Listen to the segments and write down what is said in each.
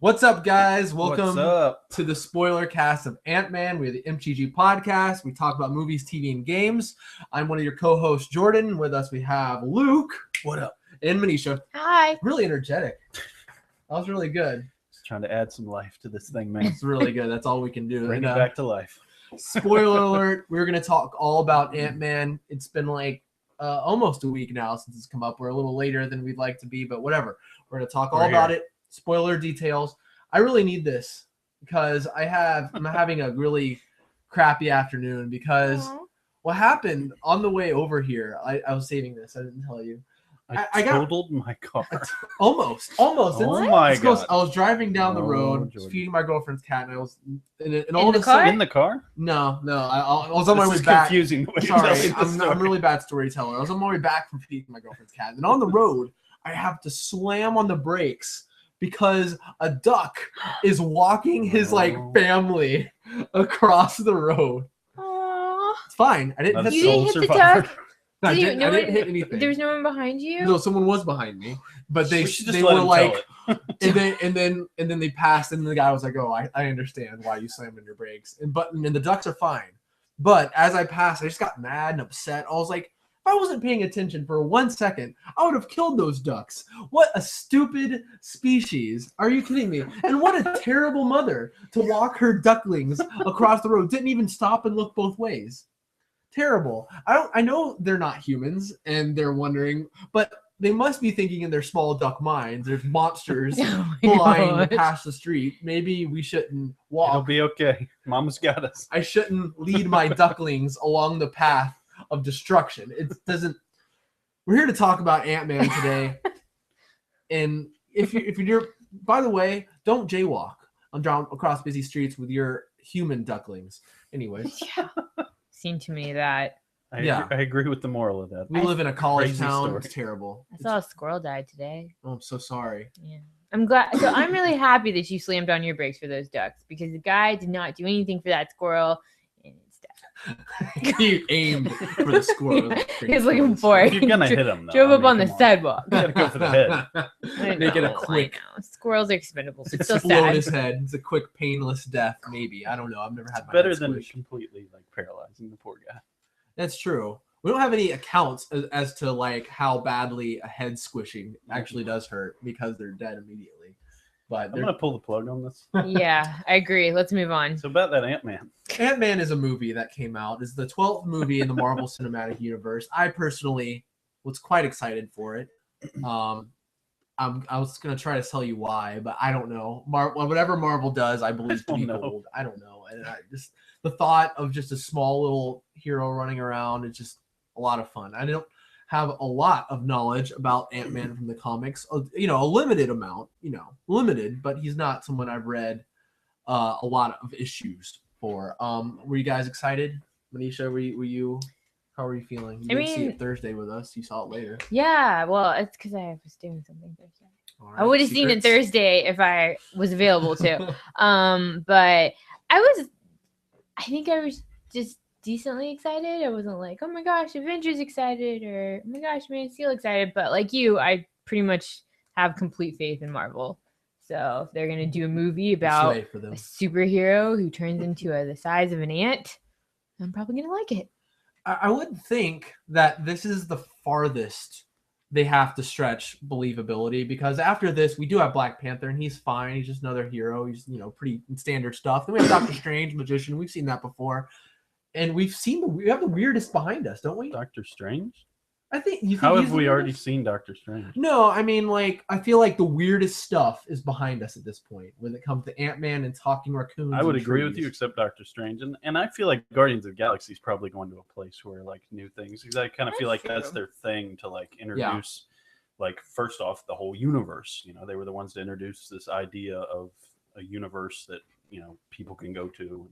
What's up, guys? What's Welcome up? to the SpoilerCast of Ant-Man. We're the MTG podcast. We talk about movies, TV, and games. I'm one of your co-hosts, Jordan. With us, we have Luke. What up? And Manisha. Hi. Really energetic. That was really good. Just trying to add some life to this thing, man. It's really good. That's all we can do. Bring it back to life. Spoiler alert, we're going to talk all about Ant-Man. It's been like almost a week now since it's come up. We're a little later than we'd like to be, but whatever. We're going to talk all about it. Spoiler details. I really need this because I'm having a really crappy afternoon because what happened on the way over here, I was saving this. I didn't tell you. I totaled my car. Almost. Oh my God. I was driving down the road, Jordan. feeding my girlfriend's cat, and I was and In all of the a sudden, car? In the car? No, I was on my way This is back. confusing. the way you're Sorry, telling the I'm a story. really bad storyteller. I was on my way back from feeding my girlfriend's cat, and on the road, I have to slam on the brakes because a duck is walking his family across the road. Aww. It's fine. I didn't That's hit You soul didn't hit the survivor. duck? I Did you- didn't, no I didn't one- hit anything. There was no one behind you? No, someone was behind me, but We should just they let were him like, tell it. and then they passed, and the guy was like, "Oh, I understand why you slammed on your brakes." And the ducks are fine, but as I passed, I just got mad and upset. I was like, if I wasn't paying attention for 1 second, I would have killed those ducks. What a stupid species! Are you kidding me? And what a terrible mother to walk her ducklings across the road. Didn't even stop and look both ways. Terrible. I know they're not humans and they're wondering, but they must be thinking in their small duck minds, there's monsters Oh my flying gosh. past the street. Maybe we shouldn't It'll walk. be okay. Mama's got us. I shouldn't lead my ducklings along the path of destruction. It doesn't. We're here to talk about Ant-Man today. And if you're, by the way, don't jaywalk down across busy streets with your human ducklings. Anyways, Yeah. Seen too many of that. I agree with the moral of that. we live in a college Crazy town. story. It's terrible. I saw a squirrel die today. Oh, I'm so sorry. Yeah. I'm glad. So I'm really happy that you slammed on your brakes for those ducks because the guy did not do anything for that squirrel. And it's dead. He aimed for the squirrel. He was looking for it. You're gonna hit him, though. Drove I up mean, on the come sidewalk. You gotta go for the head. I Make it a know, quick, I know. Squirrels are expendable. So it's so explode sad. his head. It's a quick, painless death. Maybe, I don't know. I've never had my Better head than squished. completely paralyzing the poor guy. That's true. We don't have any accounts as to how badly a head squishing actually does hurt because they're dead immediately. But I'm gonna pull the plug on this. Yeah, I agree. Let's move on. So about that Ant-Man. Ant-Man is a movie that came out. It's the 12th movie in the Marvel Cinematic Universe. I personally was quite excited for it. I was gonna try to tell you why, but I don't know. Whatever Marvel does, I believe to I be don't know. gold. I don't know, and the thought of just a small little hero running around is just a lot of fun. I don't have a lot of knowledge about Ant-Man from the comics. A limited amount. Limited, but he's not someone I've read a lot of issues for. Were you guys excited? Manisha, were you? How were you feeling? You didn't see it Thursday with us. You saw it later. Yeah, well, it's because I was doing something Thursday. All I right, would have seen it secrets? Thursday if I was available to. But I think I was just decently excited. I wasn't like, oh my gosh, Avengers excited, or oh my gosh, Man of Steel excited. But like you, I pretty much have complete faith in Marvel. So if they're gonna do a movie about Slay for a them. superhero who turns into the size of an ant, I'm probably gonna like it. I would think that this is the farthest they have to stretch believability, because after this we do have Black Panther and he's fine. He's just another hero. He's pretty standard stuff. Then we have Doctor Strange, Magician. We've seen that before, and we have the weirdest behind us, don't we? Doctor Strange? I think you. How he's have the we already weirdest? seen Doctor Strange? No, I mean, I feel like the weirdest stuff is behind us at this point when it comes to Ant-Man and talking raccoons. I would and agree with you, trees. except Doctor Strange, and I feel like Guardians of the Galaxy is probably going to a place where new things, because I kind of feel like that's their thing to introduce, first off, the whole universe. They were the ones to introduce this idea of a universe that people can go to.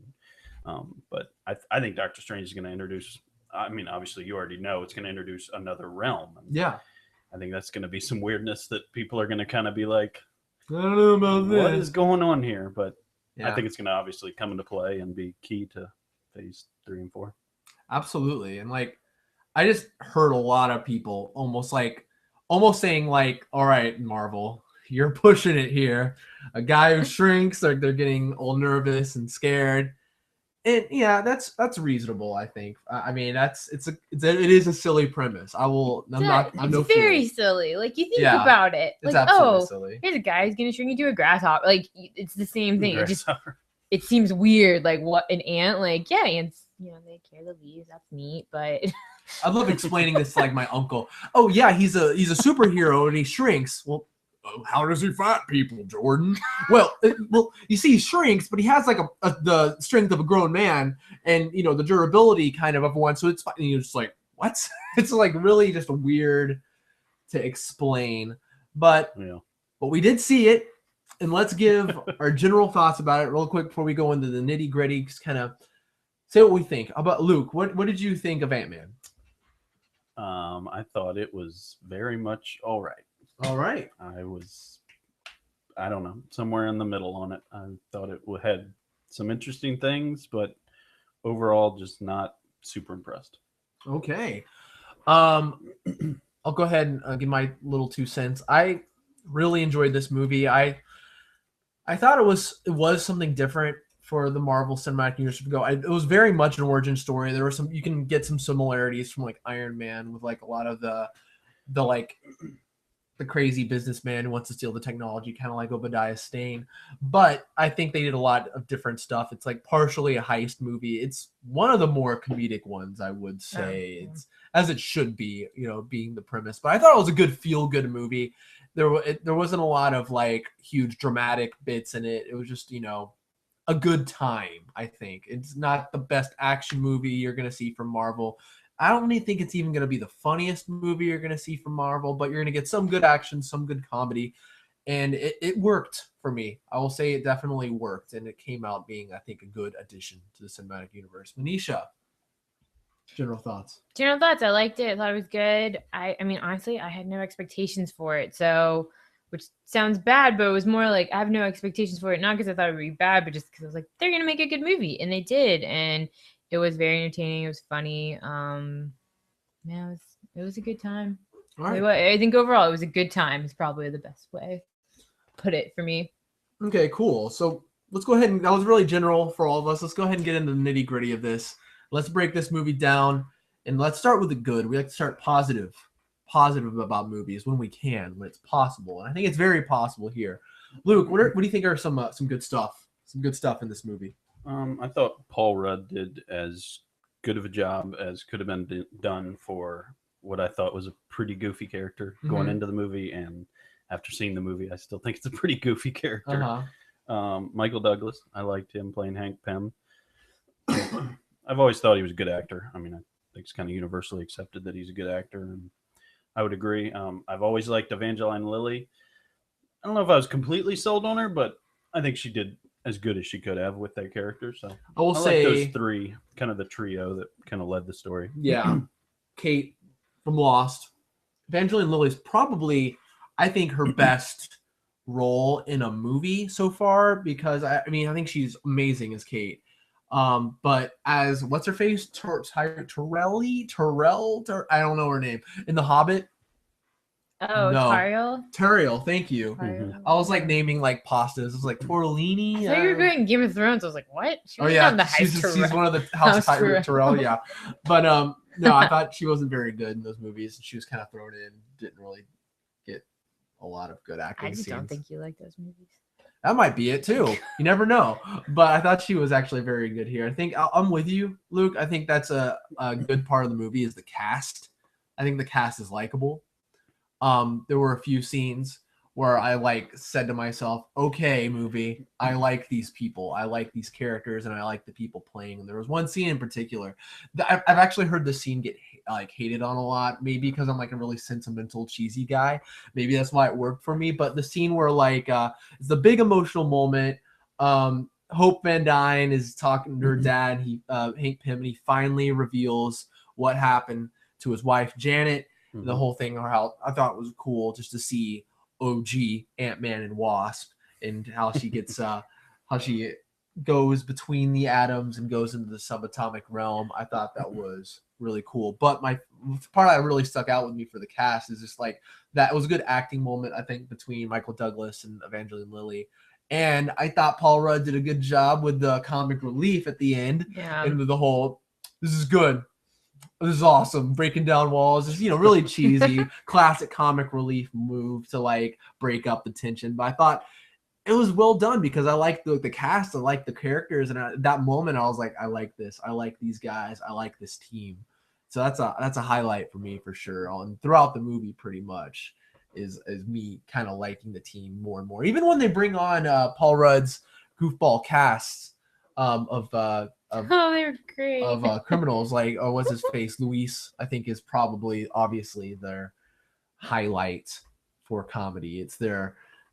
But I think Doctor Strange is going to introduce. I mean, obviously, you already know it's going to introduce another realm. And Yeah. I think that's going to be some weirdness that people are going to kind of be like, I don't know about this. what is going on here? But Yeah. I think it's going to obviously come into play and be key to phase 3 and 4. Absolutely. And I just heard a lot of people almost saying all right, Marvel, you're pushing it here. a guy who shrinks, like they're getting all nervous and scared. And yeah, that's reasonable, I think. I mean, it is a silly premise. I'm no very fool. silly. Like you think Yeah, about it. it's Like, absolutely silly. here's a guy who's gonna shrink into a grasshopper. Like it's the same thing. Grasshopper. It seems weird. Like what an ant? Like yeah, ants. They carry the leaves. That's neat. But I love explaining this to like my uncle. Oh yeah, he's a superhero and he shrinks. Well, how does he fight people, Jordan? Well, you see, he shrinks, but he has like the strength of a grown man, and the durability kind of one. So it's fine. And you're just like, what? It's like really just weird to explain, but we did see it, and let's give our general thoughts about it real quick before we go into the nitty gritty. Just kind of say what we think. How about Luke? What did you think of Ant-Man? I thought it was very much all right. All right. I don't know, somewhere in the middle on it. I thought it had some interesting things, but overall just not super impressed. Okay. I'll go ahead and give my little 2 cents. I really enjoyed this movie. I thought it was something different for the Marvel Cinematic Universe to go. It was very much an origin story. There were you can get some similarities from like Iron Man with like a lot of the crazy businessman who wants to steal the technology, kind of like Obadiah Stane. But I think they did a lot of different stuff. It's like partially a heist movie. It's one of the more comedic ones, I would say. It's as it should be, being the premise. But I thought it was a good feel-good movie. There wasn't a lot of like huge dramatic bits in it. It was just, a good time, I think. It's not the best action movie you're going to see from Marvel. I don't really think it's even going to be the funniest movie you're going to see from Marvel, but you're going to get some good action, some good comedy, and it worked for me. I will say it definitely worked, and it came out being, I think, a good addition to the cinematic universe. Manisha, general thoughts? General thoughts. I liked it. I thought it was good. I mean, honestly, I had no expectations for it, so which sounds bad, but it was more like I have no expectations for it, not because I thought it would be bad, but just because I was like, they're going to make a good movie, and they did, and it was very entertaining. It was funny. Yeah, it was a good time. All right. I think overall it was a good time. It's probably the best way to put it for me. Okay, cool. So let's go ahead and that was really general for all of us. Let's go ahead and get into the nitty gritty of this. Let's break this movie down, and let's start with the good. We like to start positive about movies when we can, when it's possible, and I think it's very possible here. Luke, what do you think are some good stuff? Some good stuff in this movie. I thought Paul Rudd did as good of a job as could have been done for what I thought was a pretty goofy character going into the movie, and after seeing the movie, I still think it's a pretty goofy character. Michael Douglas, I liked him playing Hank Pym. I've always thought he was a good actor. I mean, I think it's kind of universally accepted that he's a good actor, and I would agree. I've always liked Evangeline Lilly. I don't know if I was completely sold on her, but I think she did as good as she could have with that character. So I will say like those three, kind of the trio that kind of led the story. Yeah. Kate from Lost. Evangeline Lilly's probably, I think, her best role in a movie so far, because I think she's amazing as Kate. But as what's her face? Terrell? I don't know her name. In The Hobbit. Oh, no. Tariel, thank you. I was like naming like pastas. It was like tortellini. So you were going Game of Thrones. I was like, what? She's one of the House Tyrell, yeah. But no, I thought she wasn't very good in those movies. She was kind of thrown in. Didn't really get a lot of good acting. I just don't think you like those movies. That might be it too. You never know. But I thought she was actually very good here. I think I'm with you, Luke. I think that's a good part of the movie is the cast. I think the cast is likable. There were a few scenes where I said to myself, okay, movie, I like these people. I like these characters, and I like the people playing. And there was one scene in particular that I've actually heard the scene get hated on a lot, maybe because I'm like a really sentimental, cheesy guy. Maybe that's why it worked for me. But the scene where it's the big emotional moment. Hope Van Dyne is talking to her dad, Hank Pym, and he finally reveals what happened to his wife, Janet. The whole thing, or how I thought it was cool just to see OG Ant-Man and Wasp, and how she gets how she goes between the atoms and goes into the subatomic realm. I thought that was really cool. But my part that really stuck out with me for the cast is just that was a good acting moment, I think, between Michael Douglas and Evangeline Lilly. And I thought Paul Rudd did a good job with the comic relief at the end. Yeah. And the whole, this is good. This is awesome. Breaking down walls. It's, really cheesy, classic comic relief move to like break up the tension. But I thought it was well done because I liked the cast. I liked the characters. And at that moment, I was like, I like this. I like these guys. I like this team. So that's a highlight for me for sure. And throughout the movie, pretty much is me kind of liking the team more and more. Even when they bring on Paul Rudd's goofball cast of oh, they were great. Of criminals, like what's his face, Luis, I think is probably obviously their highlight for comedy. It's the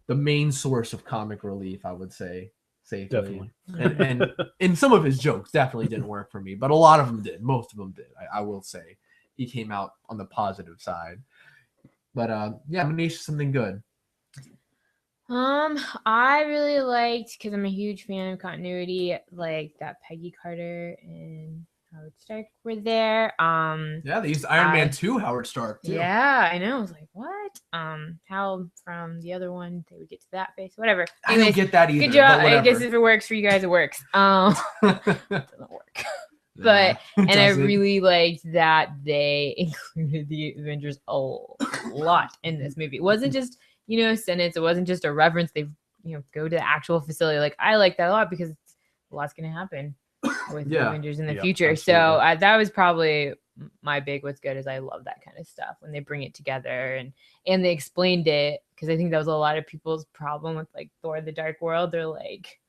main source of comic relief, I would say. Safely. Definitely. And some of his jokes definitely didn't work for me, but a lot of them did. Most of them did. I will say he came out on the positive side. But yeah, Manish, something good. I really liked, because I'm a huge fan of continuity, like that Peggy Carter and Howard Stark were there. Yeah, they used Iron Man 2 Howard Stark too. Yeah, I know. I was like, what? How from the other one they would get to that face, whatever. I don't get that either. Good job. I guess if it works for you guys, it works. It doesn't work. But and I really liked that they included the Avengers a lot in this movie. It wasn't just sentence. It wasn't just a reference. They go to the actual facility. Like I like that a lot because a lot's gonna happen with the Avengers in the future. Absolutely. So that was probably my big what's good is I love that kind of stuff when they bring it together and they explained it, because I think that was a lot of people's problem with like Thor: The Dark World. They're like,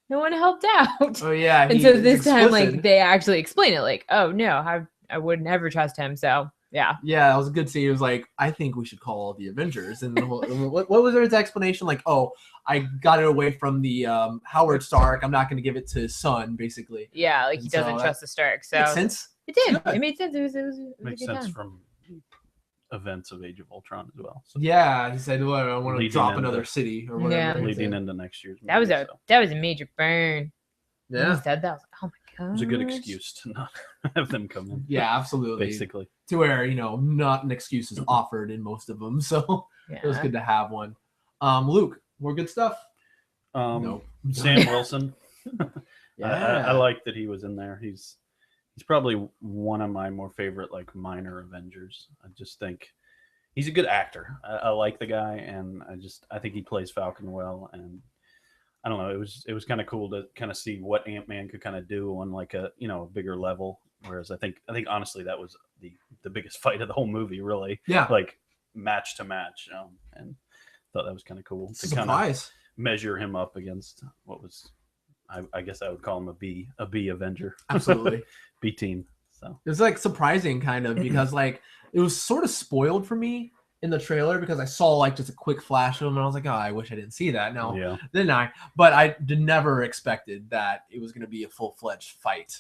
no one helped out. Oh yeah. And so this time, like they actually explain it. Like, oh no, I would never trust him. So yeah. Yeah, that was a good scene. It was like, I think we should call the Avengers. And the whole, what was their explanation? Like, oh, I got it away from the Howard Stark. I'm not going to give it to his son, basically. Yeah, like he doesn't trust the Stark. So makes sense. It did. It made sense. It was makes a good sense time. from events of Age of Ultron as well. So. Yeah, he said, well, I want to drop another city or whatever. Yeah. Leading into next year's movie, that was a major burn. Yeah. When he said that, I was like, oh my god. It was a good excuse to not have them come in. Yeah, absolutely. Basically. To where, not an excuse is offered in most of them. So it was good to have one. Luke, more good stuff? Nope. Sam Wilson. Yeah. I like that he was in there. He's probably one of my more favorite like minor Avengers. I just think he's a good actor. I like the guy, and I think he plays Falcon well. And I don't know, it was kind of cool to kind of see what Ant-Man could kind of do on like a a bigger level. Whereas I think honestly that was the biggest fight of the whole movie, really. Yeah. Like match to match, and thought that was kind of cool to kind of measure him up against what was. I guess I would call him a B Avenger. Absolutely. B team. So it was like surprising kind of because like it was sort of spoiled for me in the trailer because I saw like just a quick flash of him and I was like, oh, I wish I didn't see that. No, didn't I? But I never expected that it was going to be a full-fledged fight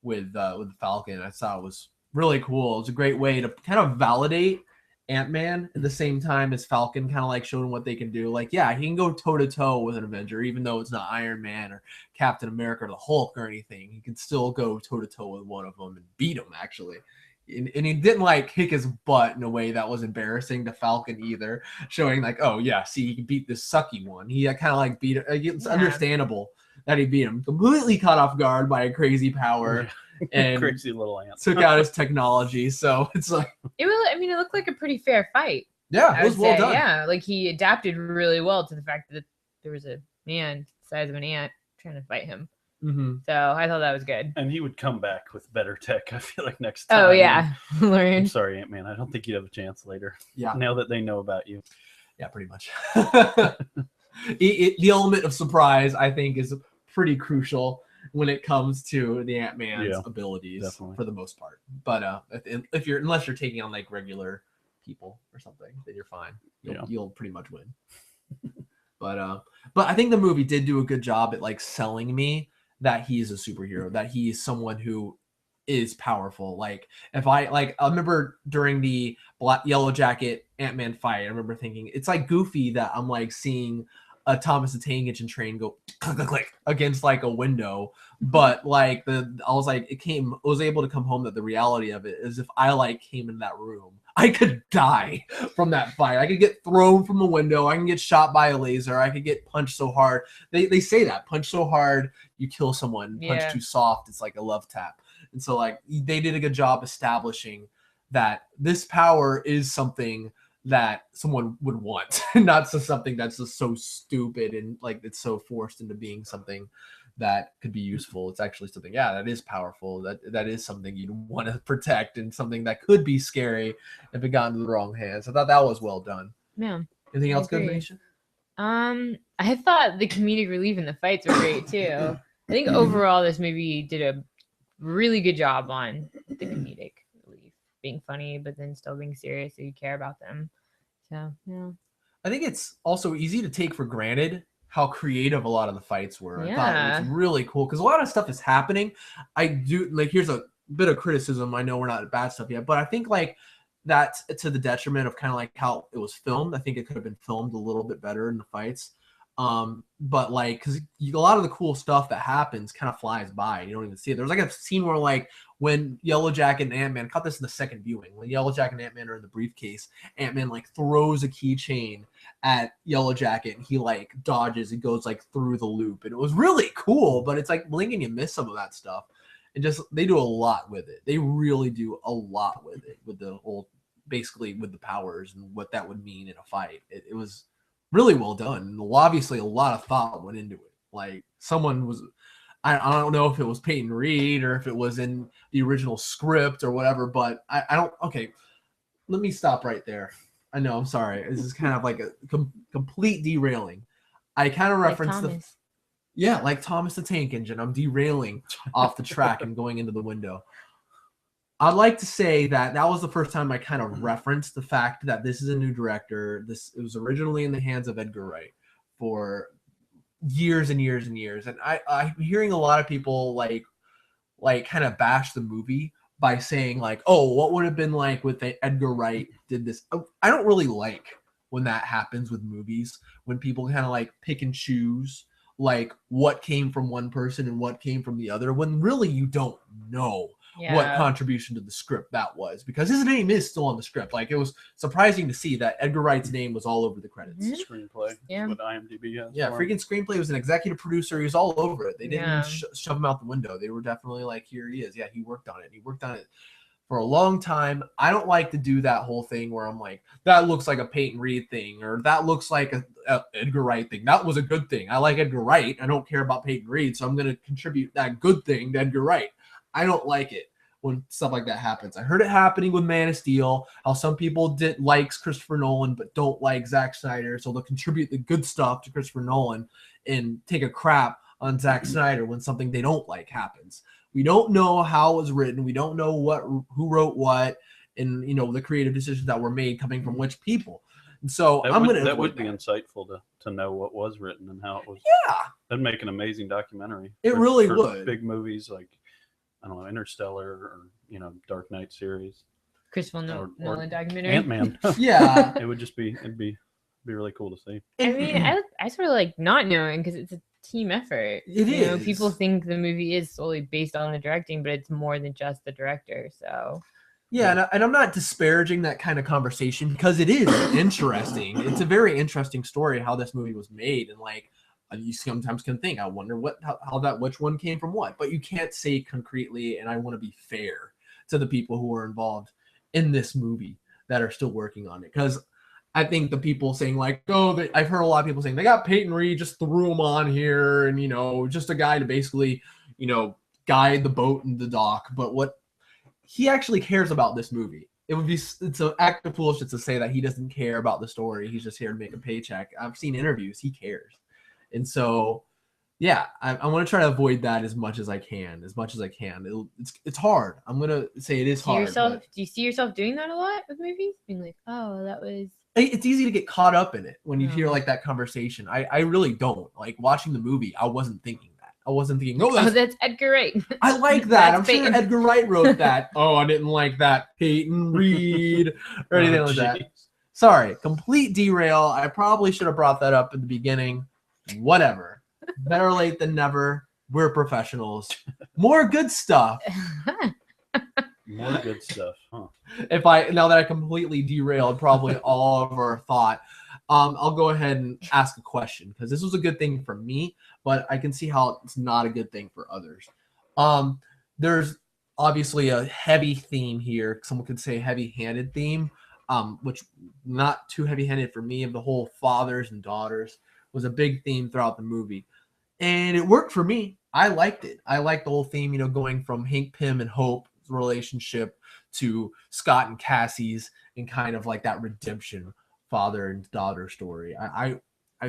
with the Falcon. I thought it was really cool. It was a great way to kind of validate Ant-Man at the same time as Falcon, kind of like showing what they can do. Like, yeah, he can go toe-to-toe with an Avenger, even though it's not Iron Man or Captain America or the Hulk or anything. He can still go toe-to-toe with one of them and beat him, actually. And he didn't, like, kick his butt in a way that was embarrassing to Falcon either, showing, like, oh, yeah, see, he can beat this sucky one. He kind of, like, beat it. It's understandable that he beat him. Completely caught off guard by a crazy power. And crazy little ant took out his technology, so it's like it looked like a pretty fair fight. Yeah, it was well done. Yeah, like he adapted really well to the fact that there was a man the size of an ant trying to fight him. Mm-hmm. So I thought that was good. And he would come back with better tech, I feel like, next time. Oh yeah, learn. I'm sorry, Ant-Man. I don't think you'd have a chance later. Yeah. Now that they know about you. Yeah, pretty much. The element of surprise, I think, is pretty crucial when it comes to the Ant-Man's abilities, for the most part. But unless you're taking on like regular people or something, then you're fine. You'll pretty much win. But I think the movie did do a good job at like selling me that he's a superhero, that he's someone who is powerful. Like I remember during the Yellow Jacket Ant-Man fight, I remember thinking it's like goofy that I'm like seeing a Thomas the Tank Engine train go click, click, click against like a window, but like I was able to come home that the reality of it is if I like came in that room, I could die from that fight. I could get thrown from the window. I can get shot by a laser. I could get punched so hard. They say that punch so hard you kill someone. Punch too soft, it's like a love tap. And so like they did a good job establishing that this power is something that someone would want, not just something that's just so stupid and like it's so forced into being something that could be useful. It's actually something, that is powerful. That is something you'd want to protect and something that could be scary if it got into the wrong hands. I thought that was well done. Yeah. Anything else good, Manisha? I thought the comedic relief in the fights were great too. I think overall this movie did a really good job on the comedic relief, being funny, but then still being serious so you care about them. So, yeah. I think it's also easy to take for granted how creative a lot of the fights were. I thought it was really cool because a lot of stuff is happening. I do like, here's a bit of criticism. I know we're not at bad stuff yet, but I think like that's to the detriment of kind of like how it was filmed. I think it could have been filmed a little bit better in the fights. But like, cause a lot of the cool stuff that happens kind of flies by. You don't even see it. There's like a scene where like when Yellow Jacket and Ant-Man, caught this in the second viewing, when Yellow Jacket and Ant-Man are in the briefcase, Ant-Man like throws a keychain at Yellow Jacket and he like dodges and goes like through the loop. And it was really cool, but it's like blinking, you miss some of that stuff. And just, they do a lot with it. They really do a lot with it, with the whole, basically with the powers and what that would mean in a fight. It was really well done. And obviously a lot of thought went into it. Like someone was, I don't know if it was Peyton Reed or if it was in the original script or whatever, but I don't, okay, let me stop right there. I know, I'm sorry. This is kind of like a complete derailing. I kind of referenced like Thomas the Tank Engine. I'm derailing off the track and going into the window. I'd like to say that was the first time I kind of referenced the fact that this is a new director. It was originally in the hands of Edgar Wright for years and years and years. And I'm hearing a lot of people like kind of bash the movie by saying like, oh, what would have been like with Edgar Wright did this? I don't really like when that happens with movies, when people kind of like pick and choose like what came from one person and what came from the other, when really you don't know what contribution to the script that was, because his name is still on the script. Like, it was surprising to see that Edgar Wright's name was all over the credits. Screenplay, what IMDb has. Yeah, freaking screenplay. Was an executive producer. He was all over it. They didn't shove him out the window. They were definitely like, here he is. Yeah, he worked on it. He worked on it for a long time. I don't like to do that whole thing where I'm like, that looks like a Peyton Reed thing, or that looks like a Edgar Wright thing. That was a good thing. I like Edgar Wright. I don't care about Peyton Reed, so I'm going to contribute that good thing to Edgar Wright. I don't like it when stuff like that happens. I heard it happening with Man of Steel, how some people likes Christopher Nolan but don't like Zack Snyder, so they'll contribute the good stuff to Christopher Nolan and take a crap on Zack Snyder when something they don't like happens. We don't know how it was written. We don't know who wrote what, and the creative decisions that were made coming from which people. And so that would be insightful to know what was written and how it was. Yeah, that'd make an amazing documentary. It really would. Big movies like, I don't know, Interstellar or Dark Knight series, Christopher Nolan documentary, Ant-Man. Yeah, it'd be really cool to see. I mean, I sort of like not knowing because it's a team effort. It is. People think the movie is solely based on the directing, but it's more than just the director. So. Yeah, and I'm not disparaging that kind of conversation because it is interesting. It's a very interesting story how this movie was made, and like you sometimes can think, I wonder which one came from what, but you can't say concretely. And I want to be fair to the people who are involved in this movie that are still working on it, because I think the people saying like, oh, I've heard a lot of people saying they got Peyton Reed, just threw him on here, and just a guy to basically guide the boat in the dock, but what he actually cares about this movie. It's an act of foolishness to say that he doesn't care about the story. He's just here to make a paycheck. I've seen interviews. He cares. And so, yeah, I want to try to avoid that as much as I can. It's hard. I'm going to say it is hard. Do you see yourself doing that a lot with movies? Being like, oh, that was... It's easy to get caught up in it when you hear like that conversation. I really don't. Like watching the movie, I wasn't thinking that. I wasn't thinking, that's Edgar Wright. I like that. I'm sure Edgar Wright wrote that. Oh, I didn't like that Peyton Reed or anything like that. Sorry, complete derail. I probably should have brought that up in the beginning. Whatever. Better late than never. We're professionals. More good stuff. More good stuff, huh? Now that I completely derailed probably all of our thought, I'll go ahead and ask a question because this was a good thing for me, but I can see how it's not a good thing for others. There's obviously a heavy theme here. Someone could say heavy-handed theme, which not too heavy-handed for me. Of the whole fathers and daughters was a big theme throughout the movie, and it worked for me. I liked it. I liked the whole theme, going from Hank Pym and Hope's relationship to Scott and Cassie's, and kind of like that redemption father and daughter story. I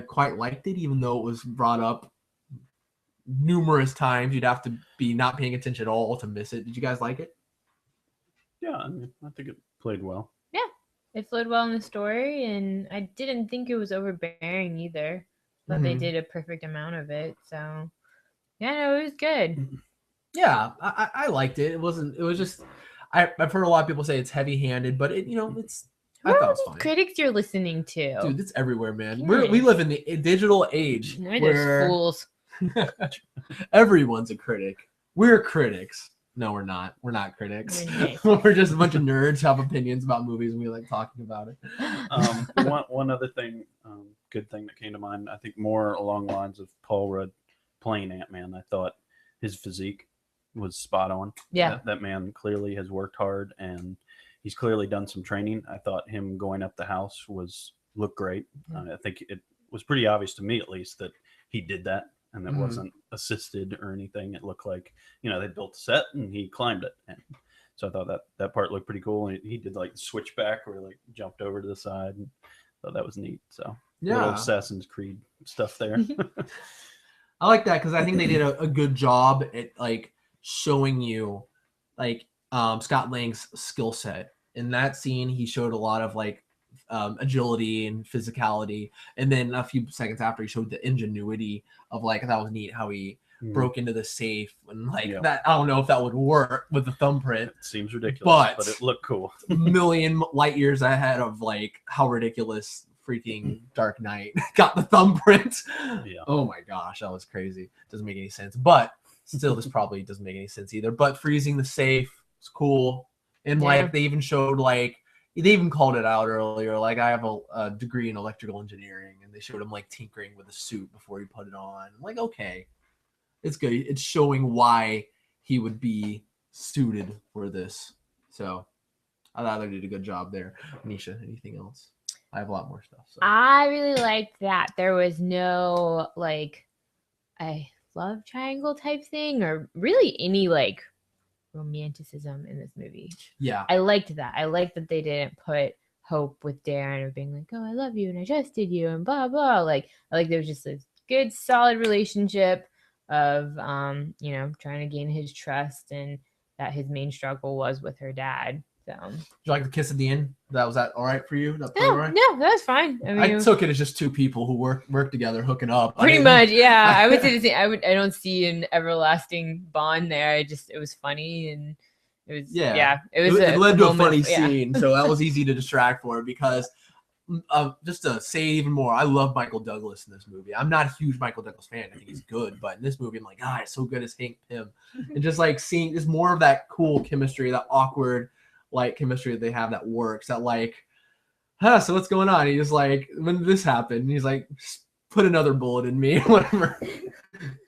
quite liked it, even though it was brought up numerous times. You'd have to be not paying attention at all to miss it. Did you guys like it? Yeah, I mean, I think it played well. Yeah, it flowed well in the story, and I didn't think it was overbearing either. But they did a perfect amount of it, so yeah, no, it was good. Yeah, I liked it. It was just I've heard a lot of people say it's heavy-handed, but it's. I thought it was fine. Critics you're listening to, dude, it's everywhere, man. We live in the digital age where fools. Everyone's a critic. We're critics. No, we're not. We're not critics. We're just a bunch of nerds who have opinions about movies, and we like talking about it. One other thing, good thing that came to mind, I think more along the lines of Paul Rudd playing Ant-Man. I thought his physique was spot on. Yeah, that man clearly has worked hard, and he's clearly done some training. I thought him going up the house looked great. I think it was pretty obvious to me, at least, that he did that. And that wasn't assisted or anything. It looked like, they built a set and he climbed it. And so I thought that part looked pretty cool. And he did like the switchback where he like jumped over to the side. And thought that was neat. So little Assassin's Creed stuff there. I like that because I think they did a good job at like showing you like Scott Lang's skill set. In that scene, he showed a lot of like agility and physicality, and then a few seconds after he showed the ingenuity of like that was neat how he broke into the safe and like that. I don't know if that would work with the thumbprint. It seems ridiculous, but it looked cool. A million light years ahead of like how ridiculous freaking Dark Knight got the thumbprint. Yeah. Oh my gosh, that was crazy. Doesn't make any sense, but still this probably doesn't make any sense either. But freezing the safe was cool, and like they even showed like they even called it out earlier. Like I have a degree in electrical engineering, and they showed him like tinkering with a suit before he put it on. I'm like, okay, it's good. It's showing why he would be suited for this. So I thought they did a good job there. Nisha, anything else? I have a lot more stuff. So. I really liked that there was no like a love triangle type thing, or really any like romanticism in this movie. Yeah, I liked that. I liked that they didn't put Hope with Darren of being like, oh, I love you and I trusted you and blah blah. Like I like there was just a good solid relationship of trying to gain his trust, and that his main struggle was with her dad. So did you like the kiss at the end? Was that all right for you? No, that was fine. I mean, I took it as just two people who work together hooking up. Pretty much, yeah. I would say the same. I don't see an everlasting bond there. It was funny, and it was it led to a funny scene, so that was easy to distract for because just to say even more, I love Michael Douglas in this movie. I'm not a huge Michael Douglas fan. I think he's good, but in this movie, I'm like, it's so good as Hank Pym, and just like seeing just more of that cool chemistry, that awkward like chemistry that they have that works. That like, so what's going on? He just like, when did this happen? And he's like, put another bullet in me, whatever.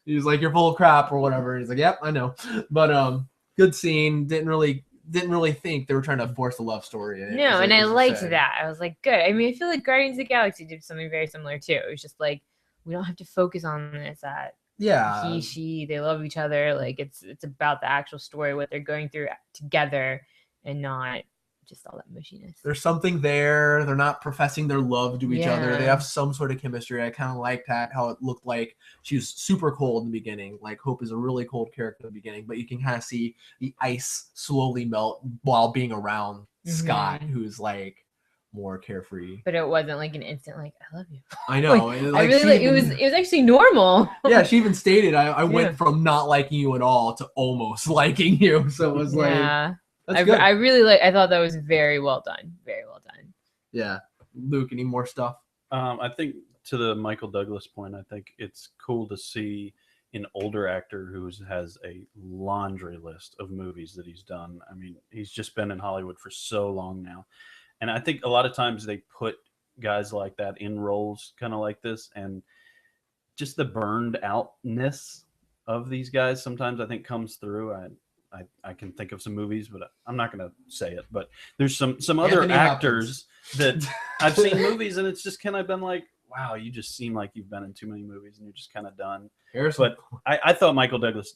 He's like, you're full of crap or whatever. He's like, yep, I know. But good scene. Didn't really think they were trying to force a love story in it. No, and I liked that. I was like, good. I mean, I feel like Guardians of the Galaxy did something very similar too. It was just like, we don't have to focus on this. That he, she, they love each other. Like it's about the actual story, what they're going through together, and not just all that mushiness. There's something there. They're not professing their love to each other. They have some sort of chemistry. I kind of like that, how it looked like she was super cold in the beginning. Like Hope is a really cold character in the beginning, but you can kind of see the ice slowly melt while being around Scott, who's like more carefree. But it wasn't like an instant like, I love you. I know. Like, it was actually normal. Yeah, she even stated I went from not liking you at all to almost liking you. So it was like I really I thought that was very well done. Very well done. Yeah. Luke, any more stuff? I think to the Michael Douglas point, I think it's cool to see an older actor who has a laundry list of movies that he's done. I mean, he's just been in Hollywood for so long now. And I think a lot of times they put guys like that in roles kind of like this, and just the burned outness of these guys sometimes I think comes through. I can think of some movies, but I'm not going to say it. But there's some other Anthony actors that I've seen movies, and it's just kind of been like, wow, you just seem like you've been in too many movies, and you're just kind of done. But I thought Michael Douglas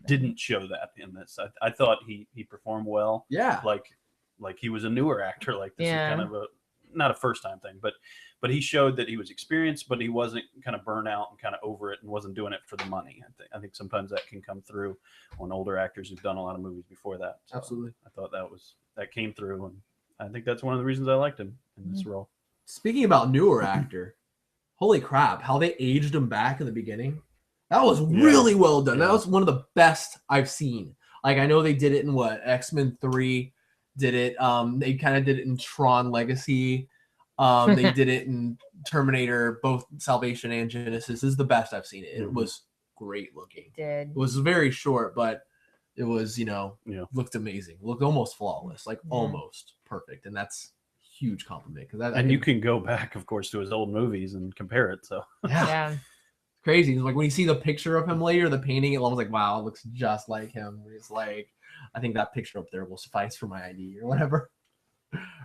didn't show that in this. I thought he performed well. Yeah, like he was a newer actor. Like this is Yeah. kind of not a first time thing, but he showed that he was experienced, but he wasn't kind of burnt out and kind of over it and wasn't doing it for the money. I think sometimes that can come through on older actors who've done a lot of movies before that. So absolutely. I thought that came through, and I think that's one of the reasons I liked him in this role. Speaking about newer actor, holy crap, how they aged him back in the beginning. That was really well done. Yeah. That was one of the best I've seen. Like, I know they did it in X-Men 3 did it. They kind of did it in Tron Legacy. They did it in Terminator, both Salvation and Genesis. This is the best I've seen it. It was great looking. It was very short, but it was, looked amazing. Looked almost flawless, like almost perfect. And that's a huge compliment. And you can go back, of course, to his old movies and compare it. So Yeah. Crazy. Like when you see the picture of him later, the painting, it was like, wow, it looks just like him. It's like, I think that picture up there will suffice for my ID or whatever.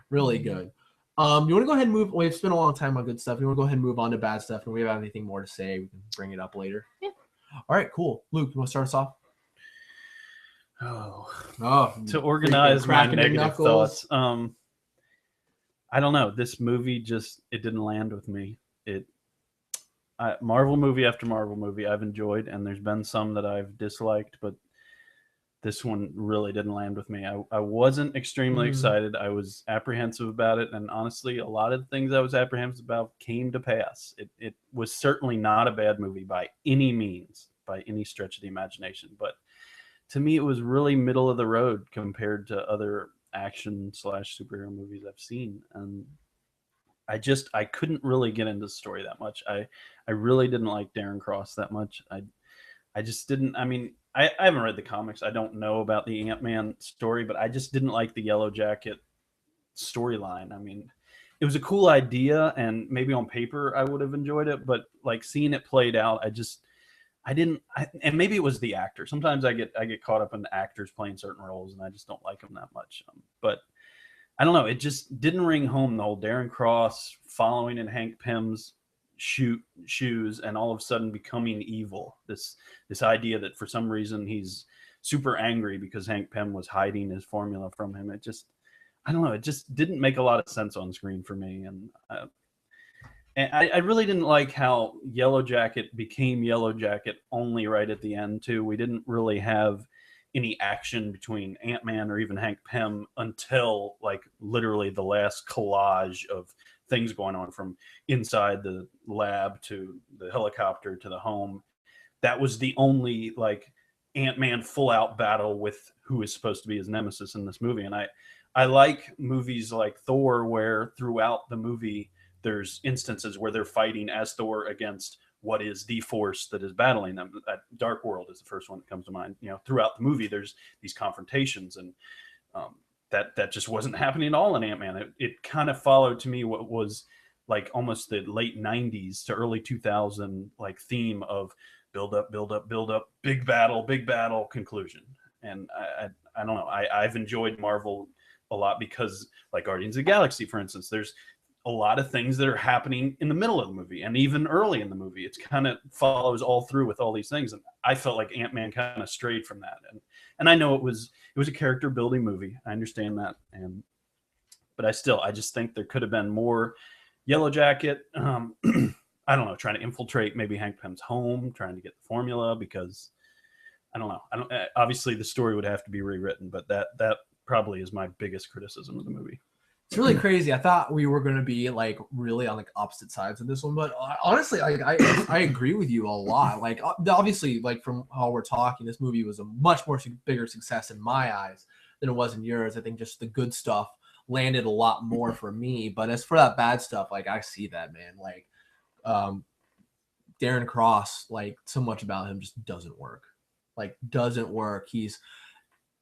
Really good. You want to go ahead and move? We've spent a long time on good stuff. You want to go ahead and move on to bad stuff? And if we have anything more to say, we can bring it up later. Yeah. All right, cool. Luke, you want to start us off? To organize my negative thoughts. I don't know. This movie it didn't land with me. Marvel movie after Marvel movie I've enjoyed, and there's been some that I've disliked, but this one really didn't land with me. I wasn't extremely excited. I was apprehensive about it, and honestly, a lot of the things I was apprehensive about came to pass. It was certainly not a bad movie by any means, by any stretch of the imagination, but to me, it was really middle of the road compared to other action / superhero movies I've seen, and I couldn't really get into the story that much. I really didn't like Darren Cross that much. I just didn't. I mean, I haven't read the comics. I don't know about the Ant-Man story, but I just didn't like the Yellow Jacket storyline. I mean, it was a cool idea, and maybe on paper I would have enjoyed it, but like seeing it played out, I didn't. And maybe it was the actor. Sometimes I get caught up in actors playing certain roles, and I just don't like them that much. But I don't know. It just didn't ring home. The whole Darren Cross following in Hank Pym's shoes and all of a sudden becoming evil. This idea that for some reason he's super angry because Hank Pym was hiding his formula from him. I don't know. It just didn't make a lot of sense on screen for me. And I really didn't like how Yellow Jacket became Yellow Jacket only right at the end too. We didn't really have any action between Ant-Man or even Hank Pym until like literally the last collage of things going on from inside the lab to the helicopter to the home. That was the only like Ant-Man full out battle with who is supposed to be his nemesis in this movie. And I like movies like Thor where throughout the movie there's instances where they're fighting as Thor against what is the force that is battling them. Dark World is the first one that comes to mind. Throughout the movie, there's these confrontations, and that just wasn't happening at all in Ant-Man. It kind of followed to me what was like almost the late 90s to early 2000 like theme of build up, big battle, conclusion. And I don't know. I've enjoyed Marvel a lot because like Guardians of the Galaxy, for instance, there's a lot of things that are happening in the middle of the movie and even early in the movie. It's kind of follows all through with all these things. And I felt like Ant-Man kind of strayed from that. And I know it was a character building movie. I understand that. But I just think there could have been more Yellow Jacket. I don't know, trying to infiltrate maybe Hank Pym's home, trying to get the formula, because I don't know. Obviously the story would have to be rewritten, but that probably is my biggest criticism of the movie. It's really crazy. I thought we were going to be like really on like opposite sides of this one, but honestly, I agree with you a lot. Like obviously, like from how we're talking, this movie was a much more bigger success in my eyes than it was in yours. I think just the good stuff landed a lot more for me. But as for that bad stuff, like I see that, man. Like Darren Cross, like so much about him just doesn't work. Like doesn't work. He's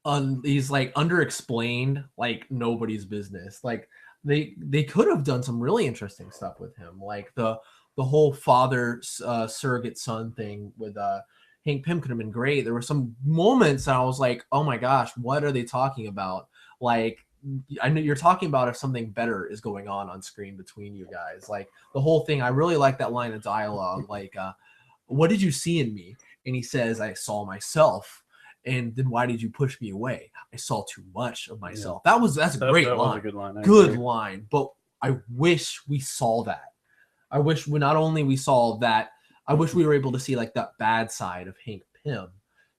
like underexplained, like nobody's business. Like they could have done some really interesting stuff with him, like the whole father surrogate son thing with Hank Pym could have been great. There were some moments that I was like, oh my gosh, what are they talking about? Like, I know you're talking about if something better is going on screen between you guys. Like the whole thing, I really like that line of dialogue. Like, what did you see in me? And he says, I saw myself. And then why did you push me away? I saw too much of myself. Yeah. That's a great line. Was a good line. Good line. But I wish we saw that. I wish not only we saw that, I wish we were able to see like that bad side of Hank Pym.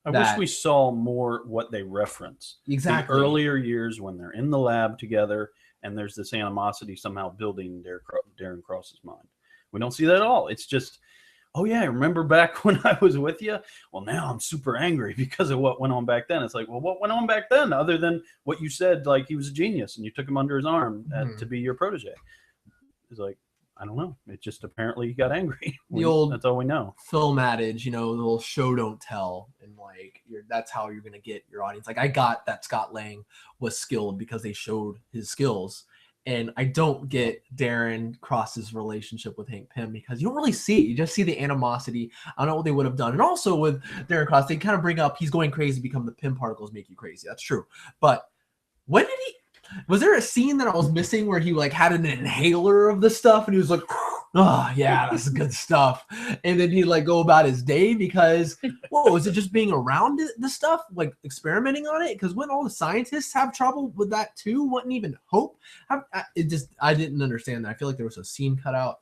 I wish we saw more what they reference. Exactly. The earlier years when they're in the lab together and there's this animosity somehow building Darren Cross's mind. We don't see that at all. It's just, oh yeah, remember back when I was with you? Well, now I'm super angry because of what went on back then. It's like, well, what went on back then other than what you said, like he was a genius and you took him under his arm to be your protege? It's like, I don't know. It just apparently he got angry. That's all we know. Film adage, the little show don't tell, and like that's how you're gonna get your audience. Like I got that Scott Lang was skilled because they showed his skills, and I don't get Darren Cross's relationship with Hank Pym because you don't really see it. You just see the animosity. I don't know what they would have done, and also with Darren Cross, they kind of bring up he's going crazy, become the Pym particles make you crazy. That's true, but when did he? Was there a scene that I was missing where he like had an inhaler of the stuff and he was like, oh yeah, that's good stuff. And then he'd like go about his day because, whoa, is it just being around the stuff, like experimenting on it? Because when all the scientists have trouble with that too, wouldn't even hope. I didn't understand that. I feel like there was a scene cut out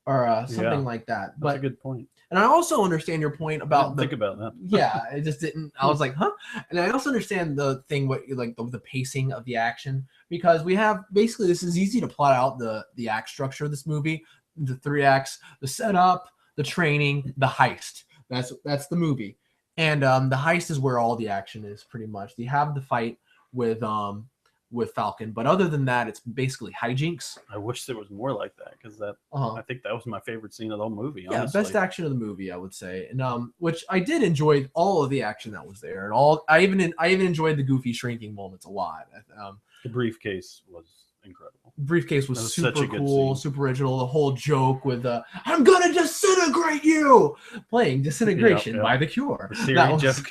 or something like that. But that's a good point. And I also understand your point about think about that. Yeah, it just didn't. I was like, huh? And I also understand the thing, the pacing of the action, because we have basically this is easy to plot out the act structure of this movie, the 3 acts, the setup, the training, the heist. That's the movie, and the heist is where all the action is pretty much. You have the fight with Falcon, but other than that, it's basically hijinks. I wish there was more like that because I think that was my favorite scene of the whole movie. Yeah, honestly. Best action of the movie, I would say, and which I did enjoy all of the action that was there, and I even enjoyed the goofy shrinking moments a lot. The briefcase was incredible. Briefcase was super cool, super original. The whole joke with "I'm gonna disintegrate you," playing "Disintegration" by The Cure. Siri joke.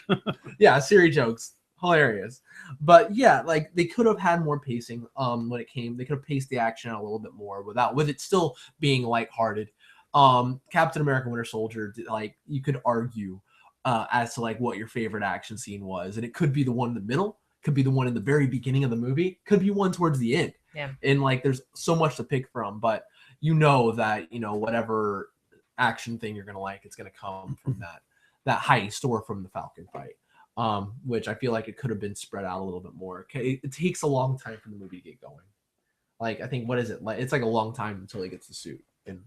Yeah, Siri jokes, hilarious. But yeah, like they could have had more pacing when it came. They could have paced the action out a little bit more with it still being lighthearted. Captain America: Winter Soldier, like you could argue as to like what your favorite action scene was, and it could be the one in the middle, could be the one in the very beginning of the movie, could be one towards the end. Yeah. And like there's so much to pick from, but that whatever action thing you're gonna like, it's gonna come from that heist or from the Falcon fight. Which I feel like it could have been spread out a little bit more. It takes a long time for the movie to get going. Like, I think, what is it? Like, it's like a long time until he gets the suit. And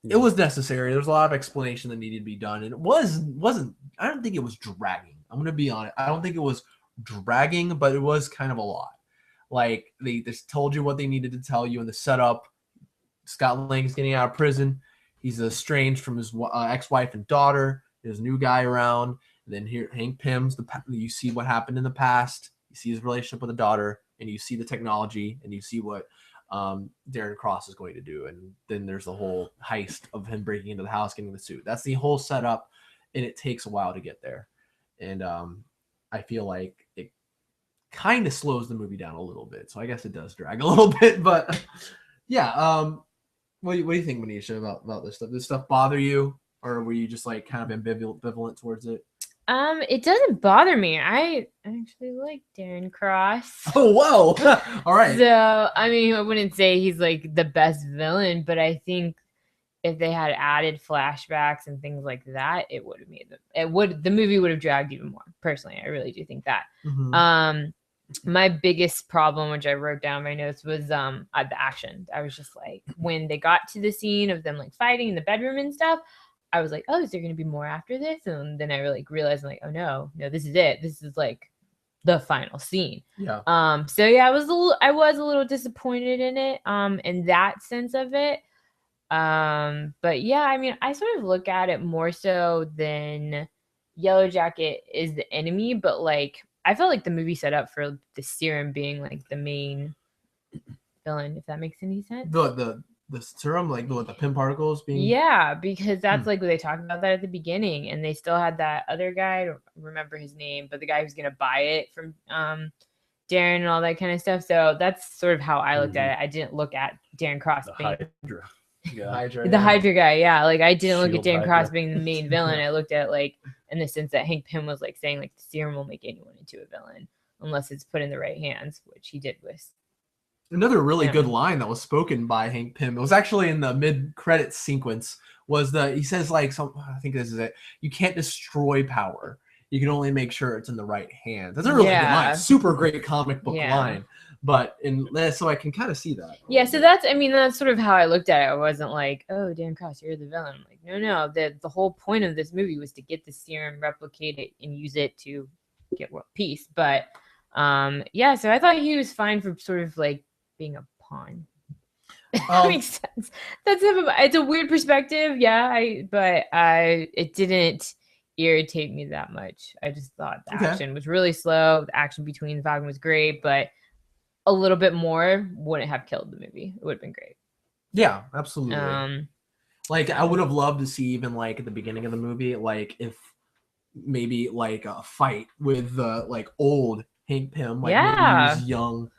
it was necessary. There's a lot of explanation that needed to be done. And it wasn't, I don't think it was dragging. I'm going to be honest. I don't think it was dragging, but it was kind of a lot. Like, they just told you what they needed to tell you in the setup. Scott Lang's getting out of prison. He's estranged from his ex-wife and daughter. There's a new guy around. And then here, Hank Pym's, you see what happened in the past. You see his relationship with the daughter, and you see the technology, and you see what Darren Cross is going to do. And then there's the whole heist of him breaking into the house, getting the suit. That's the whole setup, and it takes a while to get there. And I feel like it kind of slows the movie down a little bit. So I guess it does drag a little bit. But yeah, what do you think, Manisha, about this stuff? Does this stuff bother you, or were you just like kind of ambivalent towards it? It doesn't bother me. I actually like Darren Cross. Oh, whoa. All right. So, I mean, I wouldn't say he's like the best villain, but I think if they had added flashbacks and things like that, it would have the movie would have dragged even more. Personally, I really do think that. Mm-hmm. My biggest problem, which I wrote down in my notes, was the action. I was just like, when they got to the scene of them like fighting in the bedroom and stuff, I was like, oh, is there going to be more after this? And then I really realized, like, oh no, this is it. This is like the final scene. Yeah. So yeah, I was a little disappointed in it. In that sense of it. But yeah, I mean, I sort of look at it more so than Yellow Jacket is the enemy, but like I felt like the movie set up for the serum being like the main villain, if that makes any sense. The serum, like the pin particles being. Yeah, because that's like what they talked about that at the beginning, and they still had that other guy. I don't remember his name, but the guy who's gonna buy it from Darren and all that kind of stuff. So that's sort of how I looked at it. I didn't look at Darren Cross The being Hydra. Yeah. Hydra, the Hydra guy. Yeah, like I didn't look at Shield Darren Cross Hydra. being the main villain. I looked at like in the sense that Hank Pym was like saying like the serum will make anyone into a villain unless it's put in the right hands, which he did with. Another really Yeah. good line that was spoken by Hank Pym. It was actually in the mid-credits sequence. He says like I think this is it. You can't destroy power. You can only make sure it's in the right hands. That's a really good line. Super great comic book line. But so I can kind of see that. Yeah, so that's sort of how I looked at it. I wasn't like, oh, Dan Cross, you're the villain. I'm like, no. The whole point of this movie was to get the serum, replicate it, and use it to get world peace. But yeah, so I thought he was fine for sort of like being a pawn. That makes sense. It's a weird perspective, yeah. But it didn't irritate me that much. I just thought the action was really slow. The action between the Falcon was great, but a little bit more wouldn't have killed the movie. It would have been great. Yeah, absolutely. Like I would have loved to see even like at the beginning of the movie, like if maybe like a fight with like old Hank Pym, like maybe he was